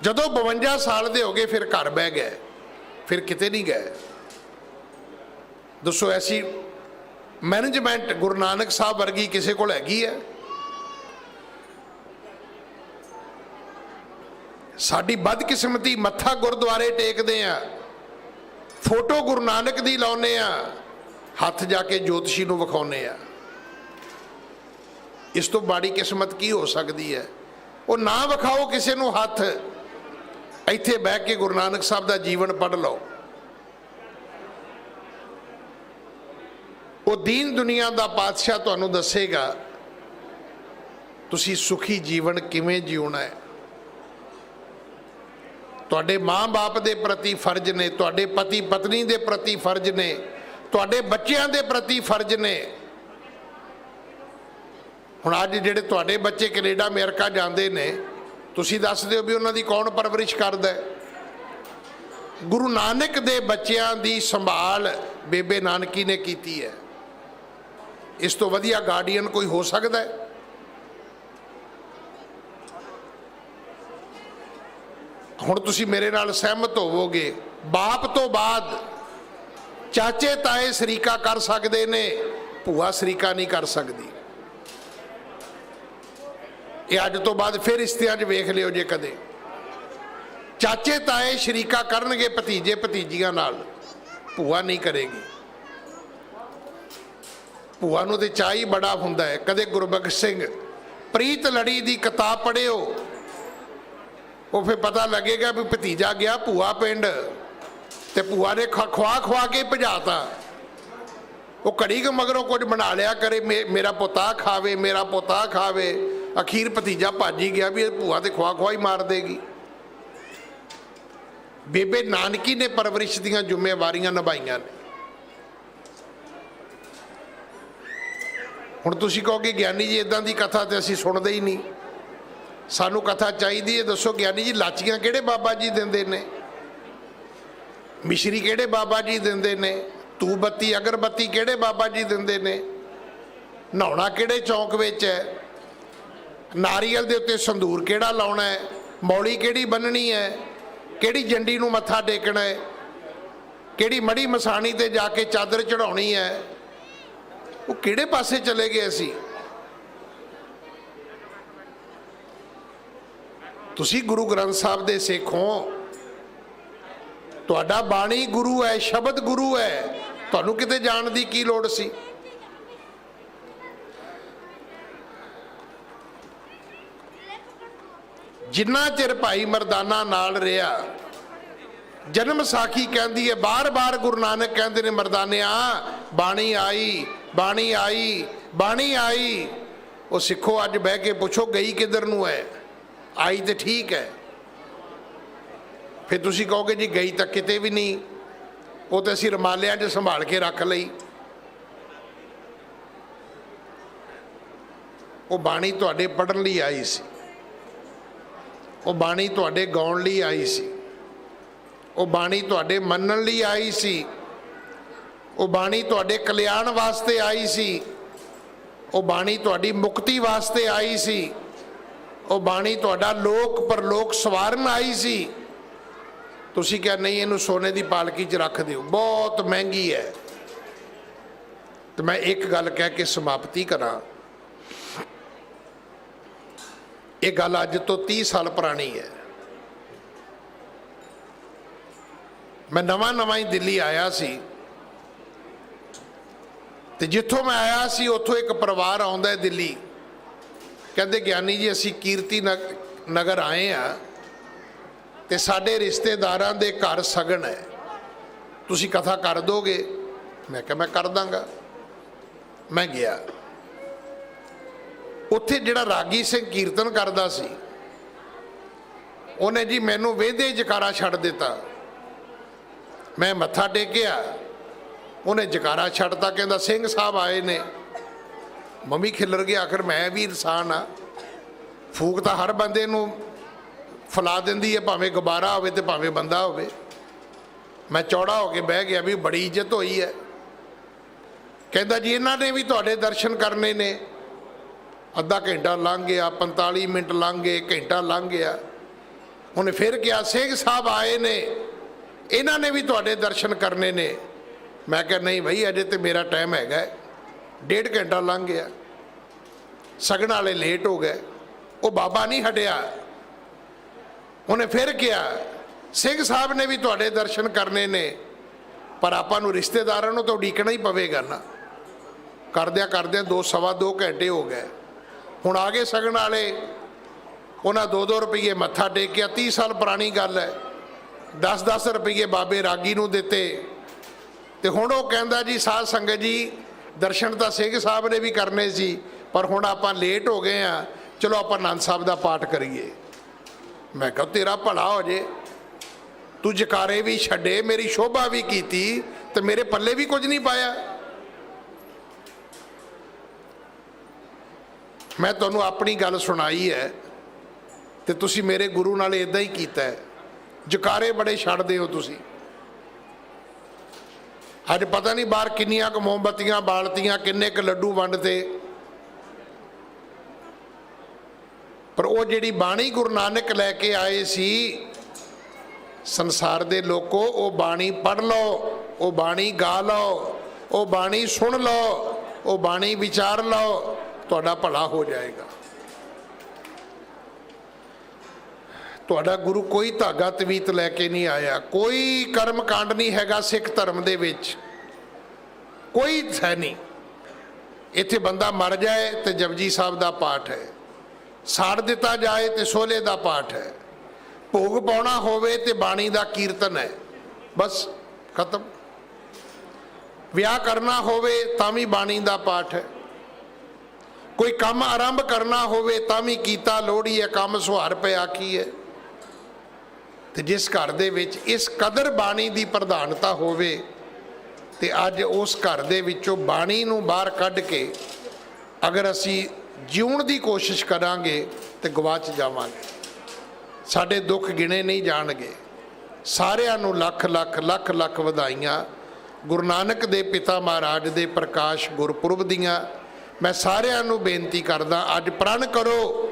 जदों 52 साल दे हो गए फिर घर बह गए, फिर किते नहीं गए। दसो ऐसी मैनेजमेंट गुरु नानक साहब वर्गी किसी को हैगी है? साडी बदकिस्मती, मत्था गुरुद्वारे टेकदे आ, फोटो गुरु नानक दी लाउने आ, हथ जाके ज्योतिषी नूं विखाउने आ। इस तो माड़ी किस्मत की हो सकती है? वो ना विखाओ किसी नूं हथ, इत्थे बह के गुरु नानक साहब का जीवन पढ़ लो। वो दीन दुनिया का पातशाह तुहानूं दसेगा तुसीं सुखी जीवन किवें जीउणा है। तुहाडे माँ बाप के प्रति फर्ज ने, तुहाडे पति पत्नी के प्रति फर्ज ने, तुहाडे बच्चों के प्रति फर्ज ने। हुण अज जिहड़े तुहाडे बच्चे कनेडा अमेरिका जाते ने, तुसीं दस दिओ भी उन्हां दी कौन परवरिश करदा है? गुरु नानक दे बच्चों की संभाल बेबे नानकी ने कीती है। इस तो वधिया गार्डियन कोई हो सकता है? हुण तुसीं मेरे नाल सहमत होवोगे, बाप तो बाद चाचे ताए शरीका कर सकते ने, भूआ शरीका नहीं कर सकती। ये अज तो बाद फिर रिश्तियां च वेख लियो, जे कदे चाचे ताए शरीका करनगे भतीजे भतीजियां नाल, भूआ नहीं करेगी। भूआ नूं ते चाह ही बड़ा हुंदा है। कदे गुरबख्श सिंह प्रीत लड़ी दी किताब पढ़ियो, वो फिर पता लगेगा भी भतीजा गया भूआ पिंड ते भूआ ने खुआ खुआ के भजाता। वो घड़ी के मगरों कुछ बना लिया करे, मेरा पुता खावे, मेरा पुता खावे। अखीर भतीजा भज ही गया भी भूआ तो खुआ खुआ ही मार देगी। ਬੇਬੇ ਨਾਨਕੀ ਨੇ ਪਰਵਰਿਸ਼ ਦੀਆਂ ਜ਼ਿੰਮੇਵਾਰੀਆਂ ਨਿਭਾਈਆਂ ਨੇ। ਹੁਣ ਤੁਸੀਂ ਕਹੋਗੇ ਗਿਆਨੀ ਜੀ ਇਦਾਂ ਦੀ ਕਥਾ ਤੇ ਅਸੀਂ ਸੁਣਦੇ ਹੀ ਨਹੀਂ, ਸਾਨੂੰ ਕਥਾ ਚਾਹੀਦੀ ਹੈ। ਦੱਸੋ ਗਿਆਨੀ ਜੀ, ਲਾਚੀਆਂ ਕਿਹੜੇ ਬਾਬਾ ਜੀ ਦਿੰਦੇ ਨੇ? ਮਿਸ਼ਰੀ ਕਿਹੜੇ ਬਾਬਾ ਜੀ ਦਿੰਦੇ ਨੇ? ਧੂਪ ਬੱਤੀ ਅਗਰਬੱਤੀ ਕਿਹੜੇ ਬਾਬਾ ਜੀ ਦਿੰਦੇ ਨੇ? ਨਹਾਉਣਾ ਕਿਹੜੇ ਚੌਂਕ ਵਿੱਚ ਹੈ? ਨਾਰੀਅਲ ਦੇ ਉੱਤੇ ਸੰਧੂਰ ਕਿਹੜਾ ਲਾਉਣਾ ਹੈ? ਮੌਲੀ ਕਿਹੜੀ ਬੰਨਣੀ ਹੈ? ਕਿਹੜੀ ਜੰਡੀ ਨੂੰ ਮੱਥਾ ਟੇਕਣਾ ਹੈ? ਕਿਹੜੀ ਮੜੀ ਮਸਾਣੀ ਤੇ ਜਾ ਕੇ ਚਾਦਰ ਚੜਾਉਣੀ ਹੈ? ਉਹ ਕਿਹੜੇ ਪਾਸੇ ਚਲੇ ਗਏ ਅਸੀਂ? ਤੁਸੀਂ ਗੁਰੂ ਗ੍ਰੰਥ ਸਾਹਿਬ ਦੇ ਸਿੱਖ ਹੋ, ਤੁਹਾਡਾ ਬਾਣੀ ਗੁਰੂ ਹੈ, ਸ਼ਬਦ ਗੁਰੂ ਹੈ, ਤੁਹਾਨੂੰ ਕਿਤੇ ਜਾਣ ਦੀ ਕੀ ਲੋੜ ਸੀ? ਜਿੰਨਾ ਚਿਰ ਭਾਈ ਮਰਦਾਨਾ ਨਾਲ ਰਿਹਾ, ਜਨਮ ਸਾਖੀ ਕਹਿੰਦੀ ਹੈ, ਬਾਰ-ਬਾਰ ਗੁਰੂ ਨਾਨਕ ਕਹਿੰਦੇ ਨੇ, ਮਰਦਾਨਿਆ ਬਾਣੀ ਆਈ, ਬਾਣੀ ਆਈ, ਬਾਣੀ ਆਈ। ਉਹ ਸਿੱਖੋ ਅੱਜ ਬਹਿ ਕੇ ਪੁੱਛੋ ਗਈ ਕਿੱਧਰ ਨੂੰ ਹੈ? ਆਈ ਤੇ ਠੀਕ ਹੈ, ਫਿਰ ਤੁਸੀਂ ਕਹੋਗੇ ਜੀ ਗਈ ਤਾਂ ਕਿਤੇ ਵੀ ਨਹੀਂ, ਉਹ ਤਾਂ ਅਸੀਂ ਰੁਮਾਲਿਆਂ 'ਚ ਸੰਭਾਲ ਕੇ ਰੱਖ ਲਈ। ਉਹ ਬਾਣੀ ਤੁਹਾਡੇ ਪੜ੍ਹਨ ਲਈ ਆਈ ਸੀ, ਉਹ ਬਾਣੀ ਤੁਹਾਡੇ ਗਾਉਣ ਲਈ ਆਈ ਸੀ, ਉਹ ਬਾਣੀ ਤੁਹਾਡੇ ਮੰਨਣ ਲਈ ਆਈ ਸੀ, ਉਹ ਬਾਣੀ ਤੁਹਾਡੇ ਕਲਿਆਣ ਵਾਸਤੇ ਆਈ ਸੀ, ਉਹ ਬਾਣੀ ਤੁਹਾਡੀ ਮੁਕਤੀ ਵਾਸਤੇ ਆਈ ਸੀ, ਉਹ ਬਾਣੀ ਤੁਹਾਡਾ ਲੋਕ ਪਰਲੋਕ ਸਵਾਰਨ ਆਈ ਸੀ। ਤੁਸੀਂ ਕਿਹਾ ਨਹੀਂ ਇਹਨੂੰ ਸੋਨੇ ਦੀ ਪਾਲਕੀ 'ਚ ਰੱਖ ਦਿਓ, ਬਹੁਤ ਮਹਿੰਗੀ ਹੈ। ਤੇ ਮੈਂ ਇੱਕ ਗੱਲ ਕਹਿ ਕੇ ਸਮਾਪਤੀ ਕਰਾਂ। ਇਹ ਗੱਲ ਅੱਜ ਤੋਂ 30 ਸਾਲ ਪੁਰਾਣੀ ਹੈ। ਮੈਂ ਨਵਾਂ ਹੀ ਦਿੱਲੀ ਆਇਆ ਸੀ, ਤੇ ਜਿੱਥੋਂ ਮੈਂ ਆਇਆ ਸੀ ਉੱਥੋਂ ਇੱਕ ਪਰਿਵਾਰ ਆਉਂਦਾ ਹੈ ਦਿੱਲੀ, ਕਹਿੰਦੇ ਗਿਆਨੀ ਜੀ ਅਸੀਂ ਕੀਰਤੀ ਨਗਰ ਆਏ ਆ ਤੇ ਸਾਡੇ ਰਿਸ਼ਤੇਦਾਰਾਂ ਦੇ ਘਰ ਸਗਨ ਹੈ, ਤੁਸੀਂ ਕਥਾ ਕਰ ਦੋਗੇ? ਮੈਂ ਕਿਹਾ ਮੈਂ ਕਰ ਦਾਂਗਾ। ਮੈਂ ਗਿਆ, ਉੱਥੇ ਜਿਹੜਾ ਰਾਗੀ ਸਿੰਘ ਕੀਰਤਨ ਕਰਦਾ ਸੀ, ਉਹਨੇ ਜੀ ਮੈਨੂੰ ਵੇਦੇ ਜਕਾਰਾ ਛੱਡ ਦਿੱਤਾ। ਮੈਂ ਮੱਥਾ ਟੇਕਿਆ, ਉਹਨੇ ਜਕਾਰਾ ਛੱਡਤਾ, ਕਹਿੰਦਾ ਸਿੰਘ ਸਾਹਿਬ ਆਏ ਨੇ। ਮੰਮੀ ਖਿਲਰ ਗਿਆ, ਆਖਰ ਮੈਂ ਵੀ ਇਨਸਾਨ ਆ, ਫੂਕ ਤਾਂ ਹਰ ਬੰਦੇ ਨੂੰ ਫਲਾ ਦਿੰਦੀ ਹੈ, ਭਾਵੇਂ ਗੁਬਾਰਾ ਹੋਵੇ ਤੇ ਭਾਵੇਂ ਬੰਦਾ ਹੋਵੇ। ਮੈਂ ਚੌੜਾ ਹੋ ਕੇ ਬਹਿ ਗਿਆ, ਵੀ ਬੜੀ ਇੱਜ਼ਤ ਹੋਈ ਹੈ। ਕਹਿੰਦਾ ਜੀ ਇਹਨਾਂ ਨੇ ਵੀ ਤੁਹਾਡੇ ਦਰਸ਼ਨ ਕਰਨੇ ਨੇ। ਅੱਧਾ ਘੰਟਾ ਲੰਘ ਗਿਆ, 45 ਮਿੰਟ ਲੰਘ ਗਏ, ਘੰਟਾ ਲੰਘ ਗਿਆ। ਉਹਨੇ ਫਿਰ ਕਿਹਾ ਸਿੰਘ ਸਾਹਿਬ ਆਏ ਨੇ, ਇਹਨਾਂ ਨੇ ਵੀ ਤੁਹਾਡੇ ਦਰਸ਼ਨ ਕਰਨੇ ਨੇ। ਮੈਂ ਕਿਹਾ ਨਹੀਂ ਭਾਈ ਅਜੇ ਤੇ ਮੇਰਾ ਟਾਈਮ ਹੈਗਾ। 1.5 ਘੰਟਾ ਲੰਘ ਗਿਆ, ਸਗਨ ਵਾਲੇ ਲੇਟ ਹੋ ਗਏ। ਉਹ ਬਾਬਾ ਨਹੀਂ ਹਟਿਆ, ਉਹਨੇ ਫਿਰ ਕਿਹਾ ਸਿੰਘ ਸਾਹਿਬ ਨੇ ਵੀ ਤੁਹਾਡੇ ਦਰਸ਼ਨ ਕਰਨੇ ਨੇ, ਪਰ ਆਪਾਂ ਨੂੰ ਰਿਸ਼ਤੇਦਾਰਾਂ ਨੂੰ ਤਾਂ ਉਡੀਕਣਾ ਹੀ ਪਵੇਗਾ ਨਾ। ਕਰਦਿਆਂ ਕਰਦਿਆਂ 2-2.25 ਘੰਟੇ ਹੋ ਗਏ। ਹੁਣ ਆ ਗਏ ਸਗਨ ਵਾਲੇ, ਉਹਨਾਂ 2-2 ਰੁਪਈਏ ਮੱਥਾ ਟੇਕਿਆ। 30 ਸਾਲ ਪੁਰਾਣੀ ਗੱਲ ਹੈ। 10-10 ਰੁਪਈਏ ਬਾਬੇ ਰਾਗੀ ਨੂੰ ਦਿੱਤੇ। ਤੇ ਹੁਣ ਉਹ ਕਹਿੰਦਾ ਜੀ ਸਾਧ ਸੰਗਤ ਜੀ ਦਰਸ਼ਨ ਤਾਂ ਸਿੰਘ ਸਾਹਿਬ ਨੇ ਵੀ ਕਰਨੇ ਸੀ, ਪਰ ਹੁਣ ਆਪਾਂ ਲੇਟ ਹੋ ਗਏ ਆ, ਚਲੋ ਆਪਾਂ ਆਨੰਦ ਸਾਹਿਬ ਦਾ ਪਾਠ ਕਰੀਏ। ਮੈਂ ਕਿਹਾ ਤੇਰਾ ਭਲਾ ਹੋ ਜੇ, ਤੂੰ ਜਕਾਰੇ ਵੀ ਛੱਡੇ, ਮੇਰੀ ਸ਼ੋਭਾ ਵੀ ਕੀਤੀ, ਤੇ ਮੇਰੇ ਪੱਲੇ ਵੀ ਕੁਝ ਨਹੀਂ ਪਾਇਆ। ਮੈਂ ਤੁਹਾਨੂੰ ਆਪਣੀ ਗੱਲ ਸੁਣਾਈ ਹੈ, ਤੇ ਤੁਸੀਂ ਮੇਰੇ ਗੁਰੂ ਨਾਲ ਇਦਾਂ ਹੀ ਕੀਤਾ ਹੈ। ਜਕਾਰੇ ਬੜੇ ਛੱਡਦੇ ਹੋ ਤੁਸੀਂ। ਅੱਜ ਪਤਾ ਨਹੀਂ ਬਾਹਰ ਕਿੰਨੀਆਂ ਕੁ ਮੋਮਬੱਤੀਆਂ ਬਾਲਤੀਆਂ, ਕਿੰਨੇ ਕੁ ਲੱਡੂ ਵੰਡਦੇ, ਪਰ ਉਹ ਜਿਹੜੀ ਬਾਣੀ ਗੁਰੂ ਨਾਨਕ ਲੈ ਕੇ ਆਏ ਸੀ, ਸੰਸਾਰ ਦੇ ਲੋਕੋ, ਉਹ ਬਾਣੀ ਪੜ੍ਹ ਲਓ, ਉਹ ਬਾਣੀ ਗਾ ਲਓ, ਉਹ ਬਾਣੀ ਸੁਣ ਲਓ, ਉਹ ਬਾਣੀ ਵਿਚਾਰ ਲਓ, ਤੁਹਾਡਾ ਭਲਾ ਹੋ ਜਾਏਗਾ। ਤੁਹਾਡਾ ਗੁਰੂ ਕੋਈ ਧਾਗਾ ਤਵੀਤ ਲੈ ਕੇ ਨਹੀਂ ਆਇਆ, ਕੋਈ ਕਰਮ ਕਾਂਡ ਨਹੀਂ ਹੈਗਾ ਸਿੱਖ ਧਰਮ ਦੇ ਵਿੱਚ, ਕੋਈ ਹੈ ਨਹੀਂ। ਇੱਥੇ ਬੰਦਾ ਮਰ ਜਾਏ ਤੇ ਜਪਜੀ ਸਾਹਿਬ ਦਾ ਪਾਠ ਹੈ, ਸਾੜ ਦਿੱਤਾ ਜਾਏ ਤੇ ਸੋਲੇ ਦਾ ਪਾਠ ਹੈ, ਭੋਗ ਪਾਉਣਾ ਹੋਵੇ ਤੇ ਬਾਣੀ ਦਾ ਕੀਰਤਨ ਹੈ, ਬਸ ਖਤਮ। ਵਿਆਹ ਕਰਨਾ ਹੋਵੇ ਤਾਂ ਵੀ ਬਾਣੀ ਦਾ ਪਾਠ ਹੈ, ਕੋਈ ਕੰਮ ਆਰੰਭ ਕਰਨਾ ਹੋਵੇ ਤਾਂ ਵੀ ਕੀਤਾ ਲੋੜੀਏ ਕੰਮ ਸੁਹਾਰ ਪਿਆ ਆਖੀਏ। ਤੇ ਜਿਸ ਘਰ ਦੇ ਵਿੱਚ ਇਸ ਕਦਰ ਬਾਣੀ ਦੀ ਪ੍ਰਧਾਨਤਾ ਹੋਵੇ ਤੇ ਅੱਜ ਉਸ ਘਰ ਦੇ ਵਿੱਚੋਂ ਬਾਣੀ ਨੂੰ ਬਾਹਰ ਕੱਢ ਕੇ ਅਗਰ ਅਸੀਂ ਜਿਉਣ ਦੀ ਕੋਸ਼ਿਸ਼ ਕਰਾਂਗੇ ਤੇ ਗਵਾਚ ਜਾਵਾਂਗੇ। ਸਾਡੇ ਦੁੱਖ ਗਿਣੇ ਨਹੀਂ ਜਾਣਗੇ। ਸਾਰਿਆਂ ਨੂੰ ਲੱਖ ਲੱਖ ਲੱਖ ਲੱਖ ਵਧਾਈਆਂ ਗੁਰੂ ਨਾਨਕ ਦੇ ਪਿਤਾ ਮਹਾਰਾਜ ਦੇ ਪ੍ਰਕਾਸ਼ ਗੁਰਪੁਰਬ ਦੀਆਂ। ਮੈਂ ਸਾਰਿਆਂ ਨੂੰ ਬੇਨਤੀ ਕਰਦਾ, ਅੱਜ ਪ੍ਰਣ ਕਰੋ,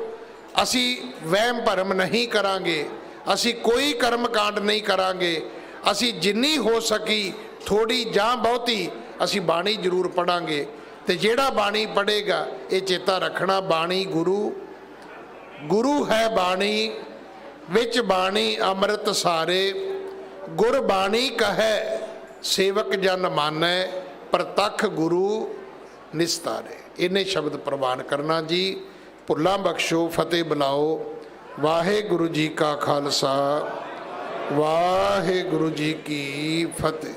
ਅਸੀਂ ਵਹਿਮ ਭਰਮ ਨਹੀਂ ਕਰਾਂਗੇ, ਅਸੀਂ ਕੋਈ ਕਰਮ ਕਾਂਡ ਨਹੀਂ ਕਰਾਂਗੇ। ਅਸੀਂ ਜਿੰਨੀ ਹੋ ਸਕੀ ਥੋੜੀ ਜਾਂ ਬਹੁਤੀ ਅਸੀਂ ਬਾਣੀ ਜ਼ਰੂਰ ਪੜਾਂਗੇ। ਤੇ ਜਿਹੜਾ ਬਾਣੀ ਪੜੇਗਾ ਇਹ ਚੇਤਾ ਰੱਖਣਾ, ਬਾਣੀ ਗੁਰੂ ਹੈ ਬਾਣੀ, ਵਿੱਚ ਬਾਣੀ ਅੰਮ੍ਰਿਤ ਸਾਰੇ, ਗੁਰ ਬਾਣੀ ਕਹੈ ਸੇਵਕ ਜਨ ਮਾਨੈ, ਪ੍ਰਤੱਖ ਗੁਰੂ ਨਿਸਤਾਰੇ। ਇਹਨੇ ਸ਼ਬਦ ਪ੍ਰਵਾਨ ਕਰਨਾ ਜੀ। ਭੁੱਲਾਂ ਬਖਸ਼ੋ, ਫਤਿਹ ਬੁਲਾਓ। ਵਾਹਿਗੁਰੂ ਜੀ ਕਾ ਖਾਲਸਾ, ਵਾਹਿਗੁਰੂ ਜੀ ਕੀ ਫਤਿਹ।